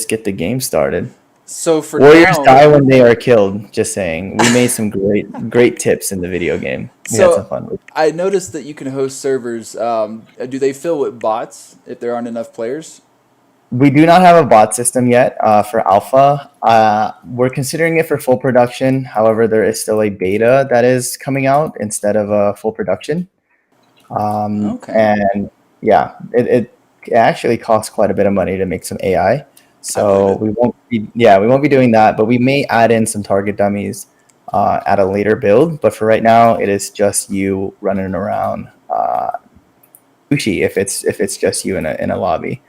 get the game started. So for Warriors now, die when they are killed. Just saying. We made some great tips in the video game. We had some fun with it. I noticed that you can host servers. Do they fill with bots if there aren't enough players? We do not have a bot system yet for alpha. We're considering it for full production. However, there is still a beta that is coming out instead of a full production. Okay. And yeah, it actually costs quite a bit of money to make some AI. So we won't be doing that, but we may add in some target dummies at a later build. But for right now, it is just you running around Bushi if it's just you in a lobby.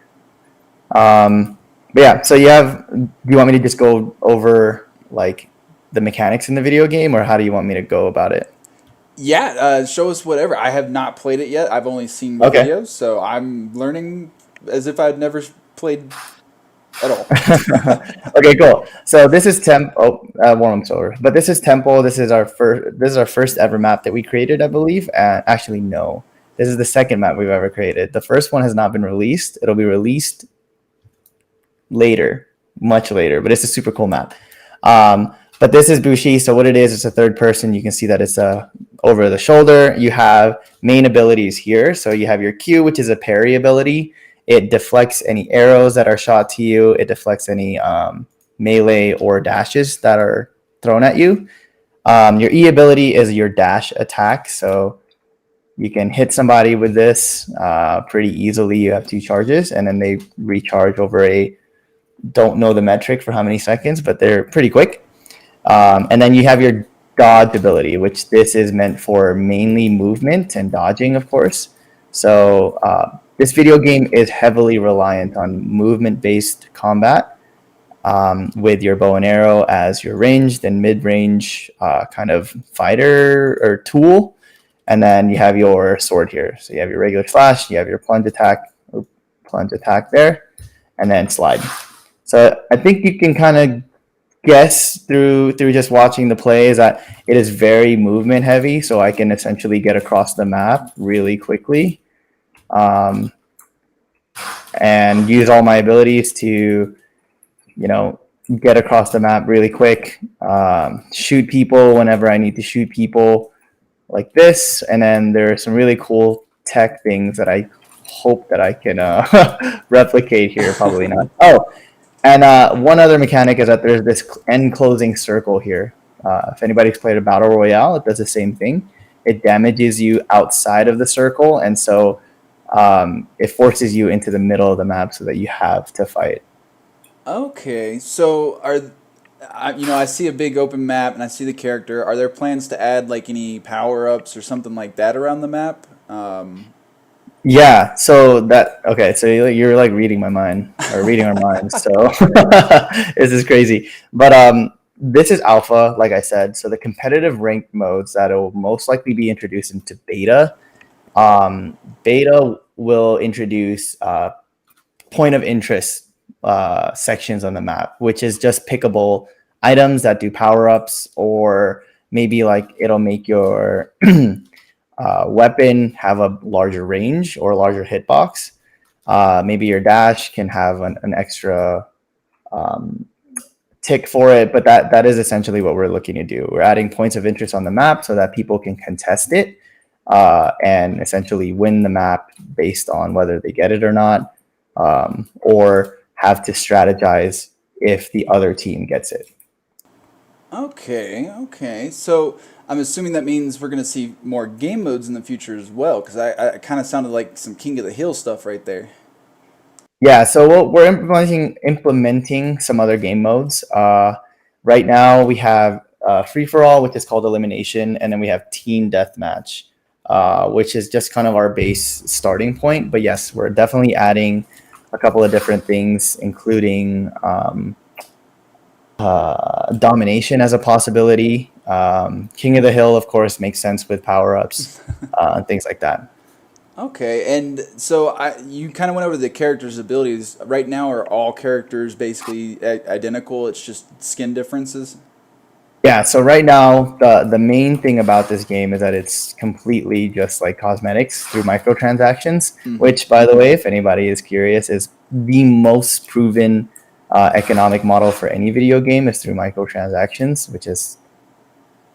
But yeah, so do you want me to just go over like the mechanics in the video game, or how do you want me to go about it? Yeah, show us whatever. I have not played it yet. I've only seen Okay. videos, so I'm learning as if I'd never played at all. Okay, cool. So this is warm-up's over. But this is Temple. This is our first ever map that we created, I believe. And actually, no. This is the second map we've ever created. The first one has not been released. It'll be released later, much later, but it's a super cool map. But this is Bushi. So what it is, it's a third person. You can see that it's over the shoulder. You have main abilities here. So you have your Q, which is a parry ability. It deflects any arrows that are shot to you. It deflects any melee or dashes that are thrown at you. Your E ability is your dash attack. So you can hit somebody with this pretty easily. You have 2 charges, and then they recharge over don't know the metric for how many seconds, but they're pretty quick. And then you have your dodge ability, which this is meant for mainly movement and dodging, of course. So this video game is heavily reliant on movement-based combat with your bow and arrow as your ranged and mid-range kind of fighter or tool. And then you have your sword here. So you have your regular slash, you have your plunge attack there, and then slide. So I think you can kind of guess through just watching the play is that it is very movement heavy, so I can essentially get across the map really quickly, um, and use all my abilities to, you know, get across the map really quick, shoot people whenever I need to shoot people like this. And then there are some really cool tech things that I hope that I can replicate here. Probably not. Oh, and one other mechanic is that there's this end closing circle here. If anybody's played a battle royale, it does the same thing. It damages you outside of the circle, and so it forces you into the middle of the map so that you have to fight. Okay, so I see a big open map and I see the character. Are there plans to add like any power ups or something like that around the map? Yeah, so that okay, so you're like reading my mind or reading our minds. So this is crazy. But this is alpha, like I said. So the competitive ranked modes that will most likely be introduced into beta. Beta will introduce point of interest sections on the map, which is just pickable items that do power ups, or maybe like it'll make your weapon have a larger range or a larger hitbox. Maybe your dash can have an extra um, tick for it, but that is essentially what we're looking to do. We're adding points of interest on the map so that people can contest it and essentially win the map based on whether they get it or not, or have to strategize if the other team gets it. Okay, okay. So I'm assuming that means we're gonna see more game modes in the future as well, because I kind of sounded like some King of the Hill stuff right there. Yeah, so we're implementing some other game modes. Right now, we have free for all, which is called elimination, and then we have team deathmatch, which is just kind of our base starting point. But yes, we're definitely adding a couple of different things, including domination as a possibility. King of the Hill, of course, makes sense with power ups and things like that. Okay, and so you kind of went over the characters' abilities. Right now, are all characters basically identical? It's just skin differences. Yeah, so right now the main thing about this game is that it's completely just like cosmetics through microtransactions, Mm-hmm. which by the way, if anybody is curious, is the most proven economic model for any video game is through microtransactions, which is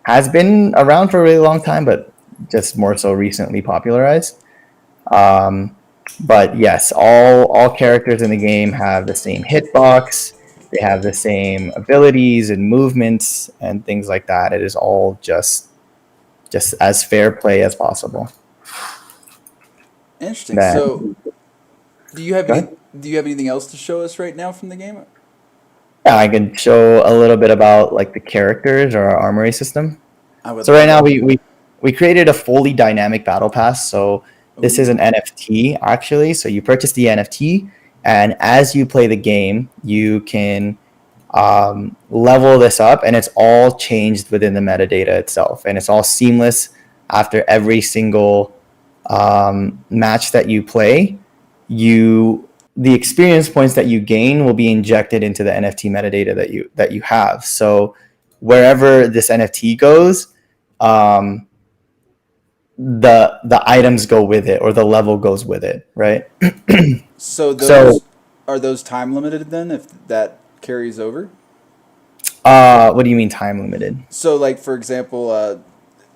has been around for a really long time, but just more so recently popularized. Um, but yes, all characters in the game have the same hitbox. They have the same abilities and movements and things like that. It is all just as fair play as possible. Interesting. So, Then, do you have go any? ahead. Do you have anything else to show us right now from the game? Yeah, I can show a little bit about like the characters or our armory system. I would So right now love that. we created a fully dynamic battle pass. So this is an Ooh. NFT actually. So you purchase the NFT, and as you play the game, you can level this up, and it's all changed within the metadata itself, and it's all seamless after every single match that you play. You the experience points that you gain will be injected into the NFT metadata that you have. So wherever this NFT goes, um, the items go with it, or the level goes with it, right? So So, those are those time limited then, if that carries over? what do you mean time limited? So, like for example,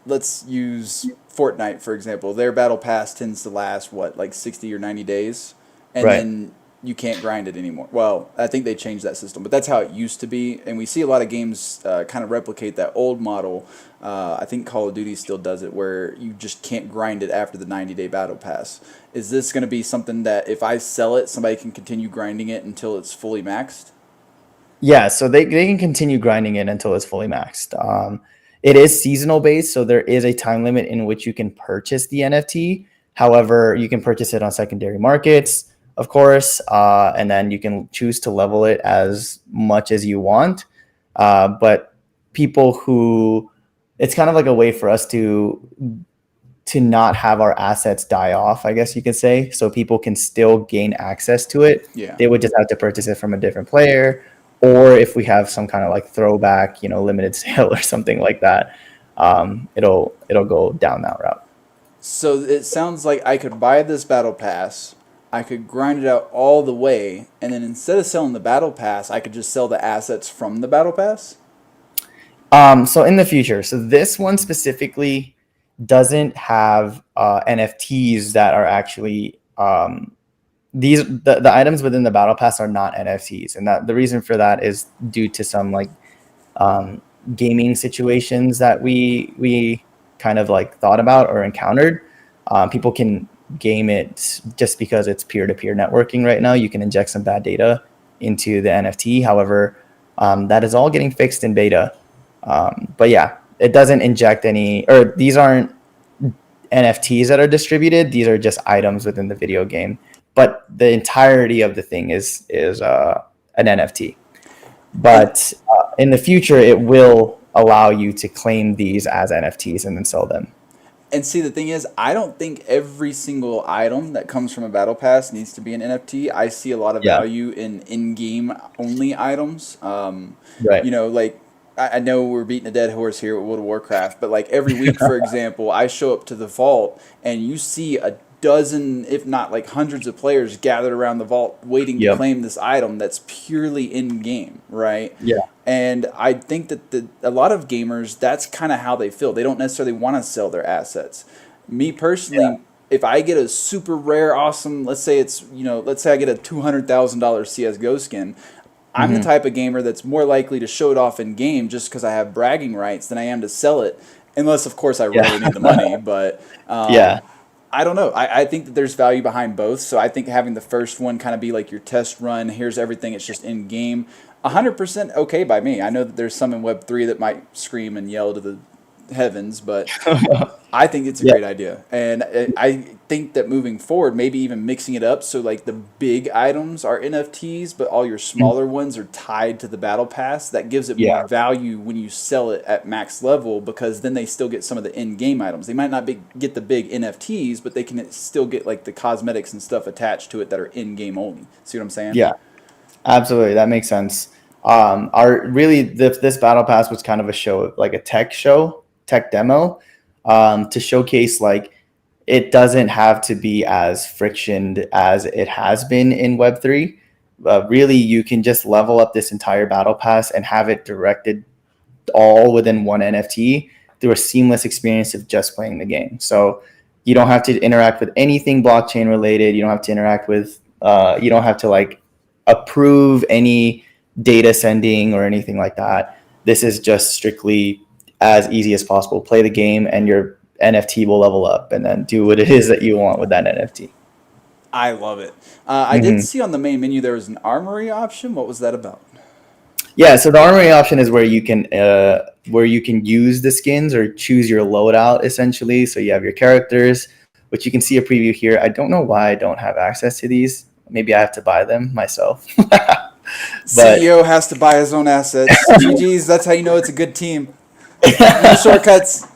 let's use Fortnite for example. Their battle pass tends to last what, like 60 or 90 days, and Right. then you can't grind it anymore. Well, I think they changed that system, but that's how it used to be. And we see a lot of games kind of replicate that old model. I think Call of Duty still does it, where you just can't grind it after the 90-day battle pass. Is this going to be something that if I sell it, somebody can continue grinding it until it's fully maxed? Yeah, so they can continue grinding it until it's fully maxed. It is seasonal based, so there is a time limit in which you can purchase the NFT. However, you can purchase it on secondary markets, of course, and then you can choose to level it as much as you want. But people who, it's kind of like a way for us to not have our assets die off, I guess you could say, so people can still gain access to it. Yeah. They would just have to purchase it from a different player, or if we have some kind of like throwback, limited sale or something like that, it'll go down that route. So it sounds like I could buy this battle pass, I could grind it out all the way, and then instead of selling the battle pass, I could just sell the assets from the battle pass. So in the future, so this one specifically doesn't have NFTs that are actually the items within the battle pass are not NFTs, and that the reason for that is due to some like um, gaming situations that we kind of like thought about or encountered. People can game it just because it's peer-to-peer networking right now. You can inject some bad data into the NFT. However, that is all getting fixed in beta. But yeah, it doesn't inject any, or these aren't NFTs that are distributed. These are just items within the video game. But the entirety of the thing is an NFT. And But in the future, it will allow you to claim these as NFTs and then sell them. And see, the thing is, I don't think every single item that comes from a battle pass needs to be an NFT. I see a lot of Yeah. value in in-game only items. Right. Like I know we're beating a dead horse here with World of Warcraft, but like every week, for example, I show up to the vault and you see a dozen, if not like hundreds of players gathered around the vault waiting to Yep. claim this item that's purely in game, right? Yeah. And I think that a lot of gamers, that's kind of how they feel. They don't necessarily want to sell their assets. Me Yeah. personally, if I get a super rare, awesome, let's say I get a $200,000 CS:GO skin, I'm the Hmm. type of gamer that's more likely to show it off in game just because I have bragging rights than I am to sell it, unless of course I really Yeah. need the money. But Yeah. I don't know. I think that there's value behind both. So I think having the first one kind of be like your test run. Here's everything. It's just in game. 100% okay by me. I know that there's some in Web3 that might scream and yell to the heavens, but I think it's a Yeah. great idea. And I think that moving forward, maybe even mixing it up so like the big items are NFTs, but all your smaller ones are tied to the battle pass. That gives it more Yeah. value when you sell it at max level because then they still get some of the in-game items. They might not get the big NFTs, but they can still get like the cosmetics and stuff attached to it that are in-game only. See what I'm saying? Yeah. Absolutely, that makes sense. Our really this battle pass was kind of a show, like a tech demo, to showcase like it doesn't have to be as frictioned as it has been in Web3. Really, you can just level up this entire battle pass and have it directed all within one NFT through a seamless experience of just playing the game. So you don't have to interact with anything blockchain related. You don't have to interact with, you don't have to like approve any data sending or anything like that. This is just strictly as easy as possible. Play the game and your NFT will level up and then do what it is that you want with that NFT. I love it. I did Hmm. see on the main menu there was an armory option. What was that about? Yeah, so the armory option is where you can use the skins or choose your loadout essentially. So you have your characters, which you can see a preview here. I don't know why I don't have access to these. Maybe I have to buy them myself. But CEO has to buy his own assets. GG's, that's how you know it's a good team. No shortcuts.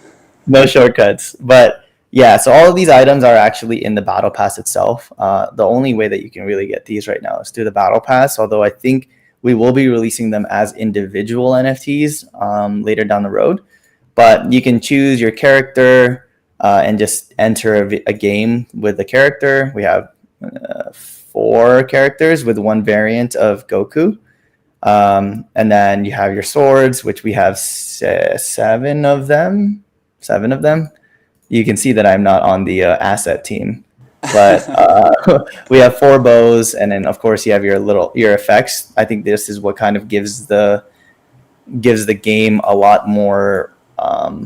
no shortcuts. But yeah, so all of these items are actually in the battle pass itself. The only way that you can really get these right now is through the battle pass. Although I think we will be releasing them as individual NFTs later down the road. But you can choose your character and just enter a game with the character. We have 4 characters with one variant of Goku. And then you have your swords, which we have 7 of them. 7 of them. You can see that I'm not on the asset team, but we have 4 bows, and then of course you have your effects. I think this is what kind of gives the game a lot more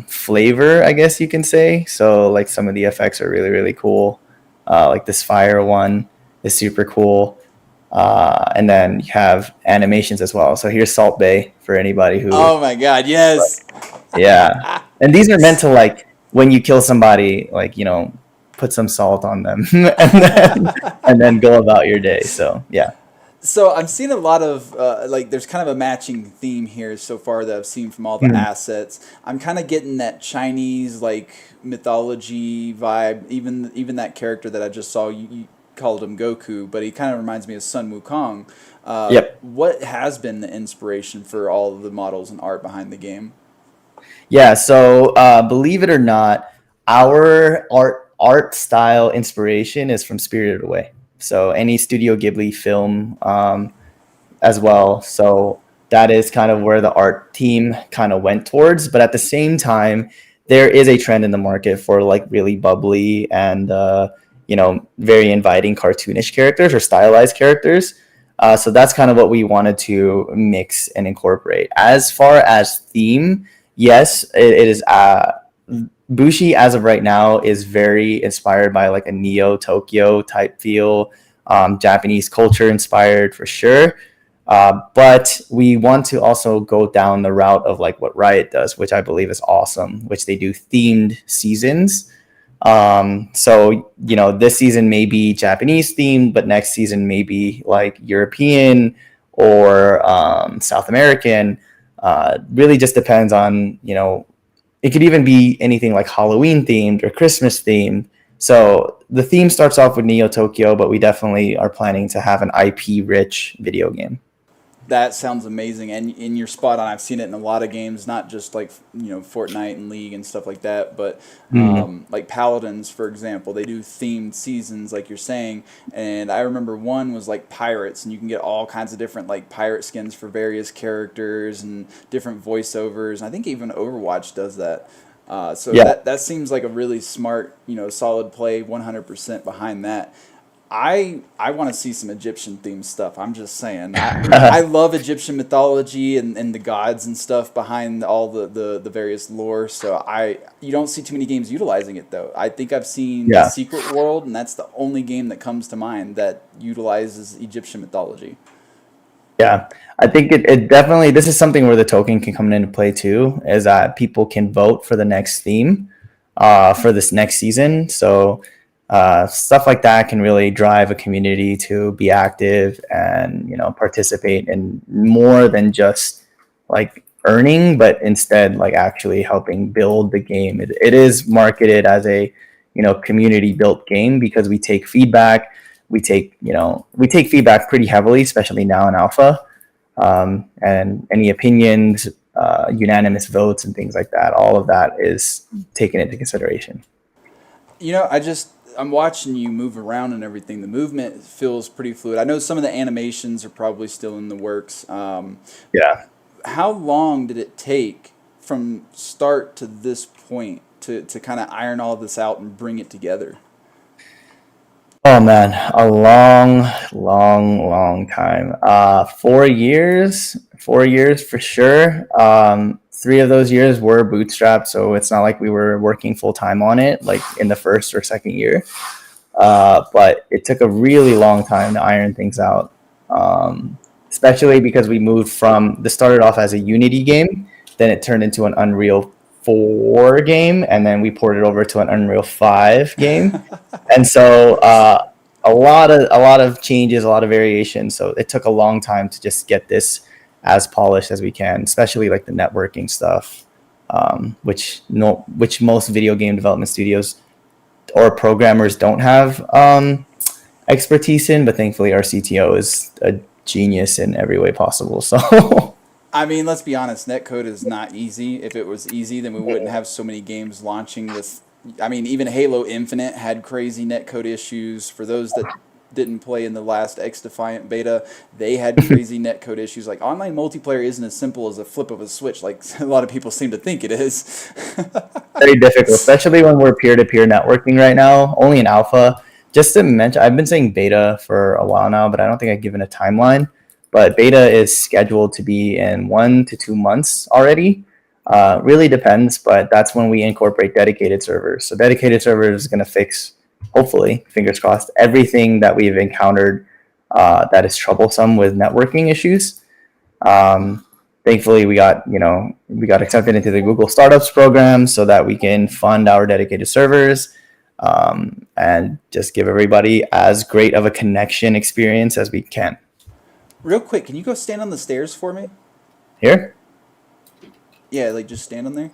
flavor, I guess you can say. So like some of the effects are really really cool. Like this fire one is super cool. And then you have animations as well. So here's Salt Bay for anybody who, Oh my god, yes. yeah. And these are meant to like when you kill somebody, like put some salt on them, and then go about your day. So yeah. So I'm seeing a lot of like there's kind of a matching theme here so far that I've seen from all the Mhm. assets. I'm kind of getting that Chinese like mythology vibe. Even that character that I just saw you called him Goku, but he kind of reminds me of Sun Wukong. Yep. What has been the inspiration for all of the models and art behind the game? Yeah. So believe it or not, our art style inspiration is from Spirited Away. So any Studio Ghibli film, as well. So that is kind of where the art team kind of went towards. But at the same time, there is a trend in the market for like really bubbly and very inviting cartoonish characters or stylized characters. So that's kind of what we wanted to mix and incorporate. As far as theme, yes, it is. Bushi, as of right now, is very inspired by like a Neo Tokyo type feel, Japanese culture inspired for sure. But we want to also go down the route of like what Riot does, which I believe is awesome, which they do themed seasons. So, this season may be Japanese themed, but next season may be like European or South American. Really just depends on, it could even be anything like Halloween themed or Christmas themed. So the theme starts off with Neo Tokyo, but we definitely are planning to have an IP rich video game. That sounds amazing, and you're spot on. I've seen it in a lot of games, not just like Fortnite and League and stuff like that, but Mhm. like Paladins, for example, they do themed seasons, like you're saying. And I remember one was like pirates, and you can get all kinds of different like pirate skins for various characters and different voiceovers. And I think even Overwatch does that. So Yeah. that seems like a really smart, solid play, 100% behind that. I want to see some Egyptian themed stuff. I'm just saying. I love Egyptian mythology and the gods and stuff behind all the various lore. So you don't see too many games utilizing it though. I think I've seen Yeah. Secret World, and that's the only game that comes to mind that utilizes Egyptian mythology. Yeah, I think it definitely, this is something where the token can come into play too, is that people can vote for the next theme for this next season. So stuff like that can really drive a community to be active and participate in more than just like earning, but instead like actually helping build the game. It is marketed as a community built game because we take feedback. We take feedback pretty heavily, especially now in alpha, and any opinions, unanimous votes, and things like that. All of that is taken into consideration. I'm watching you move around and everything. The movement feels pretty fluid. I know some of the animations are probably still in the works. Yeah. How long did it take from start to this point to kind of iron all of this out and bring it together? Oh man, a long, long, long time. 4 years, 4 years for sure. 3 of those years were bootstrapped, so it's not like we were working full time on it, like in the first or second year. But it took a really long time to iron things out, especially because we moved from this started off as a Unity game, then it turned into an Unreal 4 game, and then we ported over to an Unreal 5 game. And so a lot of changes, a lot of variation. So it took a long time to just get this as polished as we can, especially like the networking stuff, which no, which most video game development studios or programmers don't have expertise in. But thankfully, our CTO is a genius in every way possible. So I mean, let's be honest, netcode is not easy. If it was easy, then we wouldn't have so many games launching with. I mean, even Halo Infinite had crazy netcode issues. For those that didn't play in the last X Defiant beta, they had crazy netcode issues. Like, online multiplayer isn't as simple as a flip of a switch, like a lot of people seem to think it is. very difficult, especially when we're peer-to-peer networking right now, only in alpha. Just to mention, I've been saying beta for a while now, but I don't think I've given a timeline. But beta is scheduled to be in 1 to 2 months already. Really depends, but that's when we incorporate dedicated servers. So dedicated servers is going to fix, hopefully, fingers crossed, everything that we've encountered that is troublesome with networking issues. Um, Thankfully, we got accepted into the Google Startups program so that we can fund our dedicated servers, and just give everybody as great of a connection experience as we can. Real quick, can you go stand on the stairs for me? Here. Yeah, like just stand on there.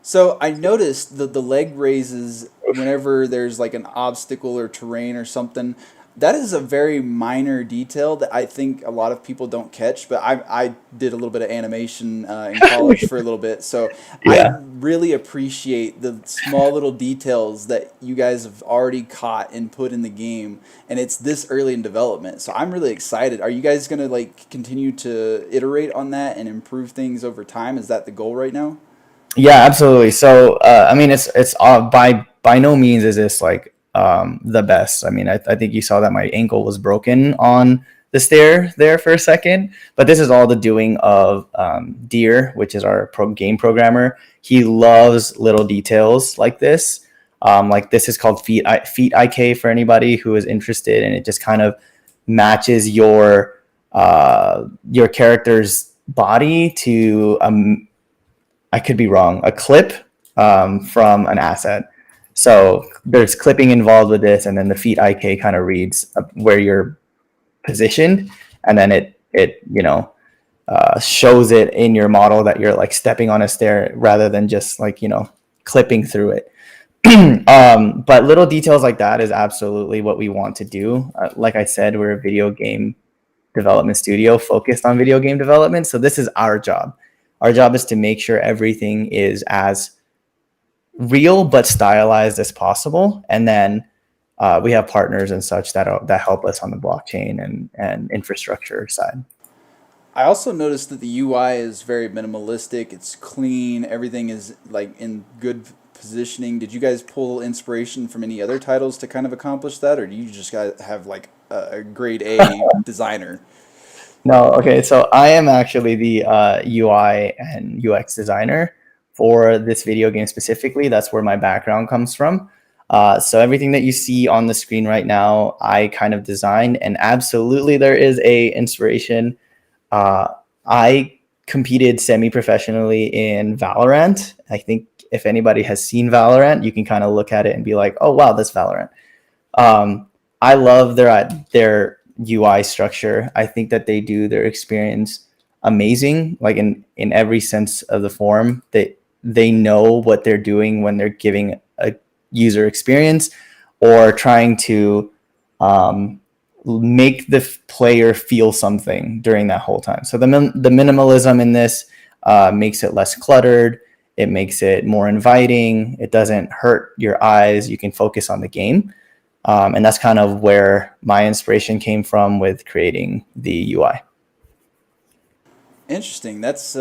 So I noticed the leg raises whenever there's like an obstacle or terrain or something. That is a very minor detail that I think a lot of people don't catch, but I did a little bit of animation in college for a little bit, so I Yeah. really appreciate the small little details that you guys have already caught and put in the game, and it's this early in development. So I'm really excited. Are you guys gonna like continue to iterate on that and improve things over time? Is that the goal right now? Yeah, absolutely. So, I mean, it's by no means is this like the best. I mean, I think you saw that my ankle was broken on the stair there for a second, but this is all the doing of Deer, which is our game programmer. He loves little details like this. Like this is called feet IK for anybody who is interested, and it just kind of matches your character's body to I could be wrong, a clip from an asset. So there's clipping involved with this, and then the feet IK kind of reads where you're positioned, and then it shows it in your model that you're like stepping on a stair rather than just like clipping through it. But little details like that is absolutely what we want to do. Like I said, we're a video game development studio focused on video game development. So this is our job. Our job is to make sure everything is as real but stylized as possible, and then we have partners and such that help us on the blockchain and infrastructure side. I also noticed that the UI is very minimalistic. It's clean. Everything is like in good positioning. Did you guys pull inspiration from any other titles to kind of accomplish that, or do you just got have like a grade A designer? No, okay. So I am actually the UI and UX designer for this video game specifically. That's where my background comes from. So everything that you see on the screen right now, I kind of designed, and absolutely there is a inspiration. I competed semi-professionally in Valorant. I think if anybody has seen Valorant, you can kind of look at it and be like, "Oh wow, that's Valorant." I love their UI structure. I think that they do their experience amazing, like in every sense of the form. They know what they're doing when they're giving a user experience or trying to make the player feel something during that whole time. So the minimalism in this makes it less cluttered. It makes it more inviting. It doesn't hurt your eyes. You can focus on the game. And that's kind of where my inspiration came from with creating the UI. Interesting. That's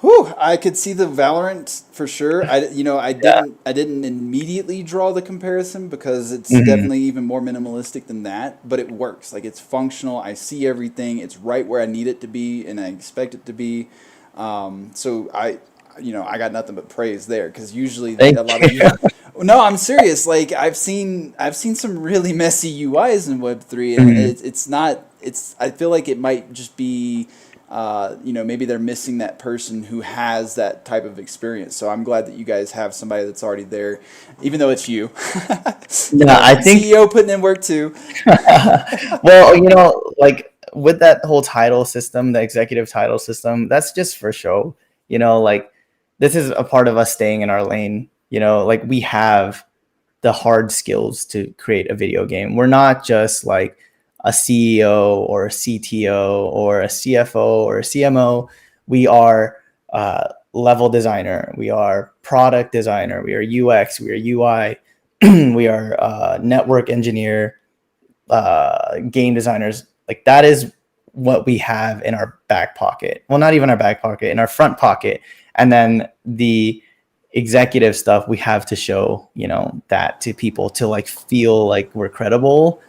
whew, I could see the Valorant for sure. Yeah. I didn't immediately draw the comparison because it's Mhm. definitely even more minimalistic than that, but it works. Like it's functional. I see everything. It's right where I need it to be and I expect it to be. So I got nothing but praise there because usually Thank a lot of you. you. No, I'm serious. Like I've seen some really messy UIs in Web3, and Mhm. it's not. It's I feel like it might just be maybe they're missing that person who has that type of experience. So I'm glad that you guys have somebody that's already there, even though it's you. Yeah, I think. CEO putting in work too. Well, like with that whole title system, the executive title system, that's just for show. Like this is a part of us staying in our lane. Like we have the hard skills to create a video game. We're not just like a CEO or a CTO or a CFO or a CMO. We are level designer. We are product designer. We are UX. We are UI. We are network engineer, game designers. Like that is what we have in our back pocket. Well, not even our back pocket, in our front pocket. And then the executive stuff we have to show, that to people to like feel like we're credible,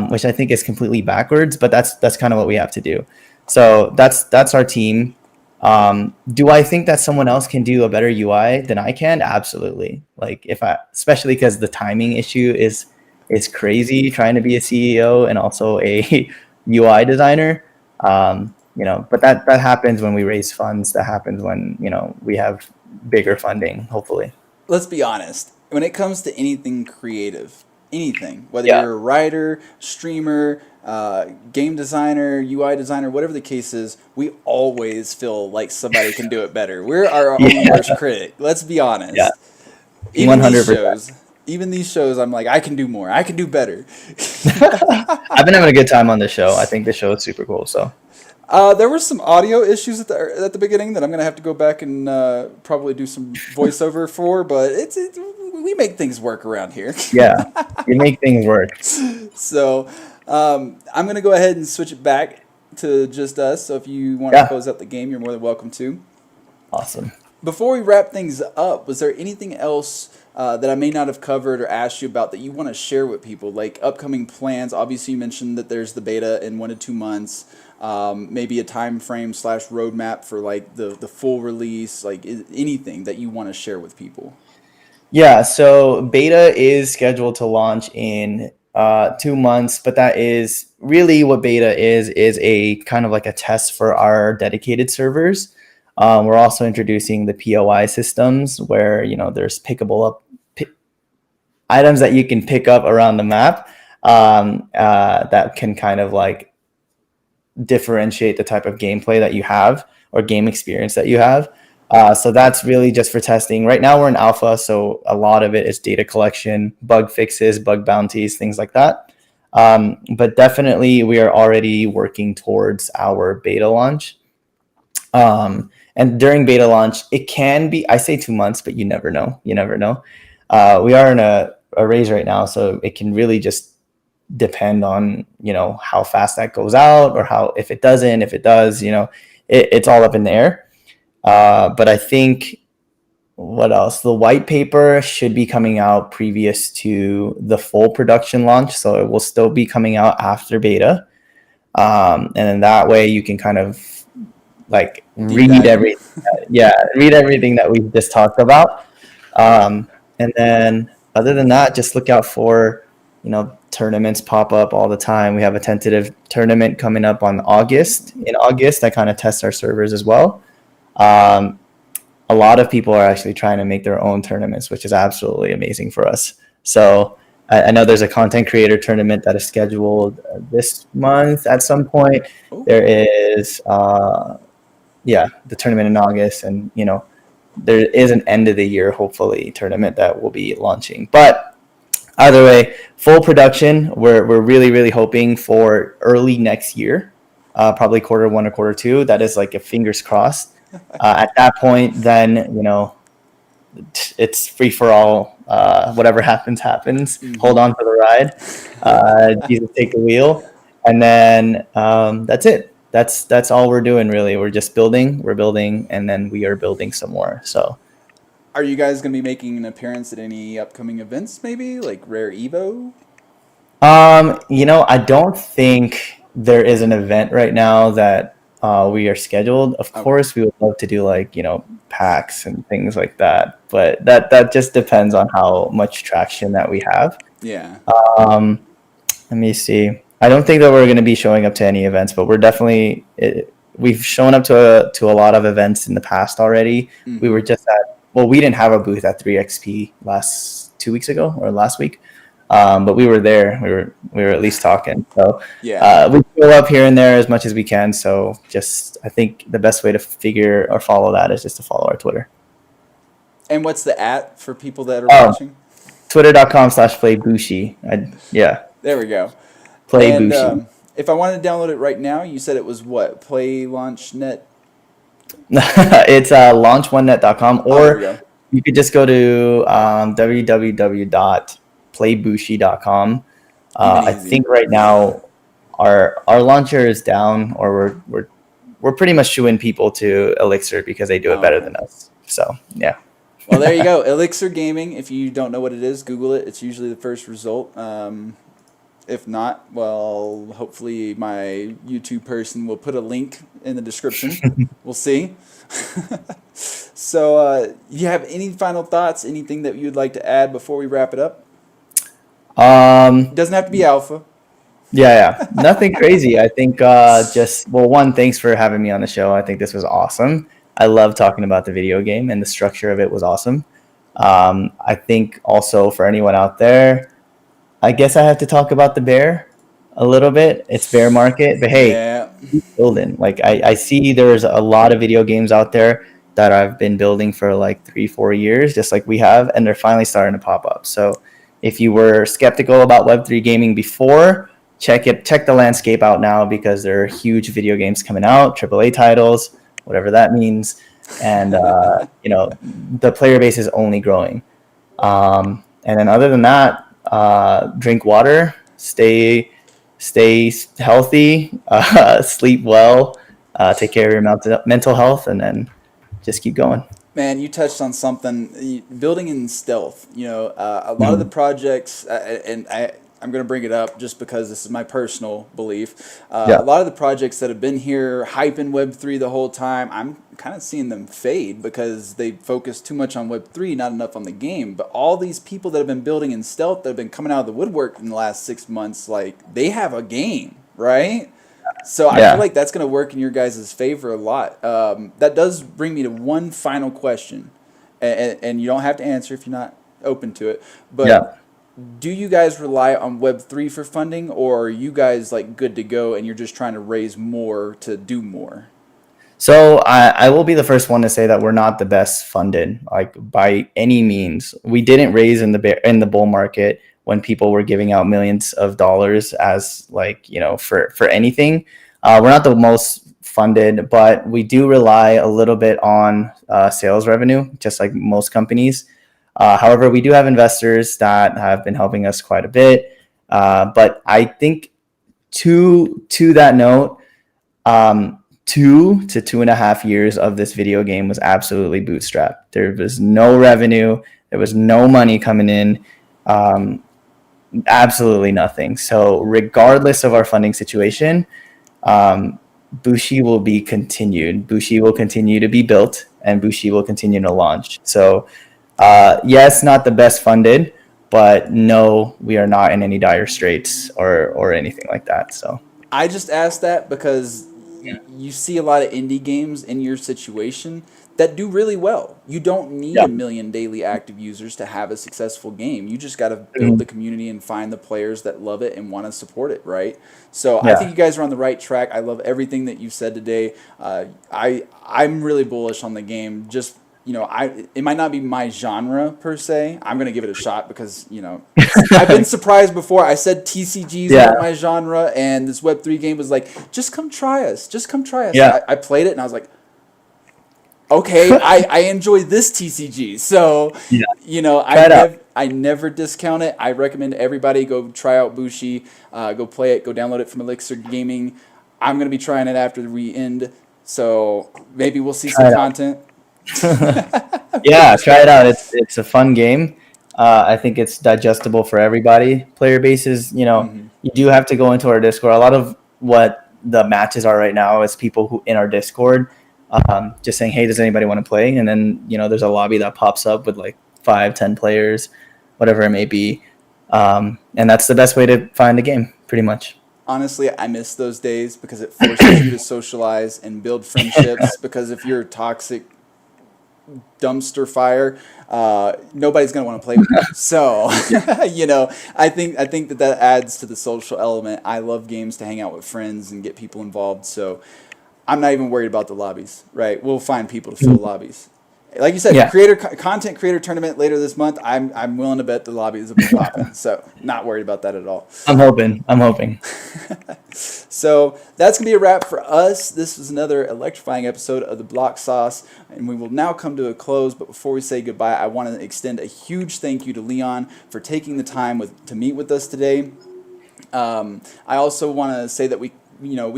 which I think is completely backwards, but that's kind of what we have to do. So that's our team. Do I think that someone else can do a better UI than I can? Absolutely. Like especially because the timing issue is crazy trying to be a CEO and also a UI designer. But that happens when we raise funds. That happens when we have bigger funding, hopefully. Let's be honest. When it comes to anything creative, anything, whether Yeah. you're a writer, streamer, game designer, UI designer, whatever the case is, we always feel like somebody can do it better. We're our own Yeah. worst critic. Let's be Yeah. honest. Even these 100%. shows. Even these shows, I'm like, I can do more. I can do better. I've been having a good time on the show. I think the show is super cool. So There were some audio issues at the beginning that I'm gonna have to go back and probably do some voiceover for, but we make things work around here. yeah, you make things work. So I'm gonna go ahead and switch it back to just us. So if you want to Yeah, close out the game, you're more than welcome to. awesome. Before we wrap things up, was there anything else that I may not have covered or asked you about that you want to share with people, like upcoming plans? Obviously, you mentioned that there's the beta in 1 to 2 months. Maybe a time frame / roadmap for like the full release, like anything that you want to share with people. Yeah, so beta is scheduled to launch in 2 months, but that is really what beta is a kind of like a test for our dedicated servers. We're also introducing the POI systems where there's pickable up items that you can pick up around the map that can kind of like differentiate the type of gameplay that you have or game experience that you have. So that's really just for testing. Right now we're in alpha, so a lot of it is data collection, bug fixes, bug bounties, things like that. But definitely we are already working towards our beta launch. And during beta launch, it can be, I say 2 months, but you never know. You never know. We are in a raise right now, so it can really just depend on how fast that goes out, or how, if it doesn't, if it does, it's all up in the air. But I think, what else, the white paper should be coming out previous to the full production launch, so it will still be coming out after beta. And then that way you can kind of like Deep read diving. every yeah, read everything that we just talked about. And then other than that, just look out for tournaments pop up all the time. We have a tentative tournament coming up on August. In August, I kind of test our servers as well. Um, a lot of people are actually trying to make their own tournaments, which is absolutely amazing for us. So I know there's a content creator tournament that is scheduled this month at some point. Oh, There is the tournament in August, and there is an end of the year hopefully tournament that will be launching. But either way, full production, we're really, really hoping for early next year, probably Q1 or Q2. That is like a fingers crossed. At that point, then it's free for all. Whatever happens, happens. mm-hmm. Hold on for the ride. Jesus, take the wheel, and then that's it. That's all we're doing really. We're just building. We're building, and then we are building some more. So. Are you guys gonna be making an appearance at any upcoming events? Maybe like Rare Evo. I don't think there is an event right now that we are scheduled. Of Okay. course, we would love to do like, packs and things like that, but that just depends on how much traction that we have. Yeah. Um, Let me see. I don't think that we're going to be showing up to any events, but we're definitely, we've shown up to a lot of events in the past already. We were Mm-hmm. just we didn't have a booth at 3XP last 2 weeks ago or last week. But we were there. We were at least talking. So Yeah. we go up here and there as much as we can. So just, I think the best way to figure or follow that is just to follow our Twitter. And what's the at for people that are Oh, watching? Twitter.com/playbushi. Yeah, There we go. play And Bushi. if I wanted to download it right now, you said it was what? Play Launch Net. It's launchonenet.com, Oh, there we or go. you could just go to www.playbushi.com. Even I easy. think right now our launcher is down, or we're pretty much shooing people to Elixir because they do it Oh, better okay. than us. So yeah. Well, there you go. Elixir Gaming. If you don't know what it is, Google it. It's usually the first result. If not, well, hopefully my YouTube person will put a link in the description. We'll see. So, you have any final thoughts? Anything that you'd like to add before we wrap it up? It Um, doesn't have to be alpha. yeah, nothing crazy. I think one, thanks for having me on the show. I think this was awesome. I love talking about the video game, and the structure of it was awesome. I think also for anyone out there, I guess I have to talk about the bear a little bit. It's bear market, but hey, Yeah. keep building. Like I see there's a lot of video games out there that I've been building for like 3-4 years, just like we have, and they're finally starting to pop up. So If you were skeptical about Web3 gaming before, check the landscape out now, because there are huge video games coming out, AAA titles, whatever that means, and the player base is only growing. And then other than that, drink water, stay healthy, sleep well, take care of your mental health, and then just keep going. Man, you touched on something, building in stealth. A lot of the Mhm. projects, I'm going to bring it up just because this is my personal belief. A Yeah, lot of the projects that have been here hyping Web3 the whole time, I'm kind of seeing them fade because they focus too much on Web3, not enough on the game. But all these people that have been building in stealth, that have been coming out of the woodwork in the last 6 months, like, they have a game, right? So I feel yeah, like that's going to work in your guys' favor a lot. That does bring me to one final question, and you don't have to answer if you're not open to it. But yeah. do you guys rely on Web3 for funding, or are you guys like good to go and you're just trying to raise more to do more? So I will be the first one to say that we're not the best funded, like by any means. We didn't raise in the bull market when people were giving out millions of dollars as, like, for anything. We're not the most funded, but we do rely a little bit on sales revenue, just like most companies. However, we do have investors that have been helping us quite a bit. But I think to that note, 2 to 2.5 years of this video game was absolutely bootstrapped. There was no revenue. There was no money coming in. Um, Absolutely nothing. So regardless of our funding situation, um, Bushi will be continued. Bushi will continue to be built, and Bushi will continue to launch. So yes, not the best funded, but no, we are not in any dire straits or anything like that. So I just asked that because you see a lot of indie games in your situation that do really well. You don't need yeah. 1 million daily active users to have a successful game. You just got to build the Mhm. community and find the players that love it and want to support it, right? So I think Yeah. you guys are on the right track. I love everything that you said today. I'm really bullish on the game. Just, it might not be my genre per se. I'm gonna give it a shot because I've been surprised before. I said TCGs Yeah. weren't my genre, and this Web3 game was like, just come try us, just come try us. Yeah. I played it and I was like, okay, I enjoy this TCG. So, Yeah. I Try it out. never I never discount it. I recommend everybody go try out Bushi, go play it, go download it from Elixir Gaming. I'm gonna be trying it after we end, so maybe we'll see some Try it out. content. Yeah, try it out. It's a fun game. I think it's digestible for everybody. Player bases, Hmm. you do have to go into our Discord. A lot of what the matches are right now is people who in our Discord, just saying, "Hey, does anybody want to play?" And then there's a lobby that pops up with like 5, 10 players, whatever it may be, and that's the best way to find a game, pretty much. Honestly, I miss those days because it forces you to socialize and build friendships. Because if you're toxic dumpster fire, nobody's gonna want to play with you. So, I think that adds to the social element. I love games to hang out with friends and get people involved. So, I'm not even worried about the lobbies. Right? We'll find people to fill lobbies. Like you said, Yeah, content creator tournament later this month. I'm willing to bet the lobbies will be popping. So, not worried about that at all. I'm hoping. I'm hoping. So that's going to be a wrap for us. This was another electrifying episode of the Block Sauce, and we will now come to a close. But before we say goodbye, I want to extend a huge thank you to Leon for taking the time to meet with us today. I also want to say that we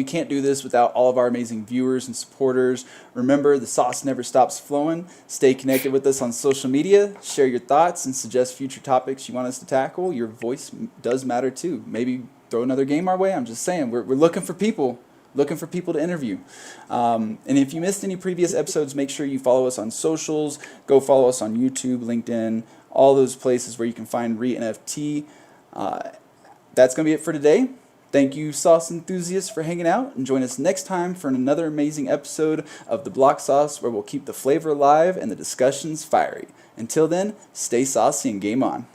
can't do this without all of our amazing viewers and supporters. Remember, the sauce never stops flowing. Stay connected with us on social media. Share your thoughts and suggest future topics you want us to tackle. Your voice does matter too. Maybe throw another game our way. I'm just saying, we're looking for people. Looking for people to interview. And if you missed any previous episodes, make sure you follow us on socials. Go follow us on YouTube, LinkedIn, all those places where you can find Re-NFT. That's going to be it for today. Thank you, sauce enthusiasts, for hanging out, and join us next time for another amazing episode of The Block Sauce, where we'll keep the flavor alive and the discussions fiery. Until then, stay saucy and game on.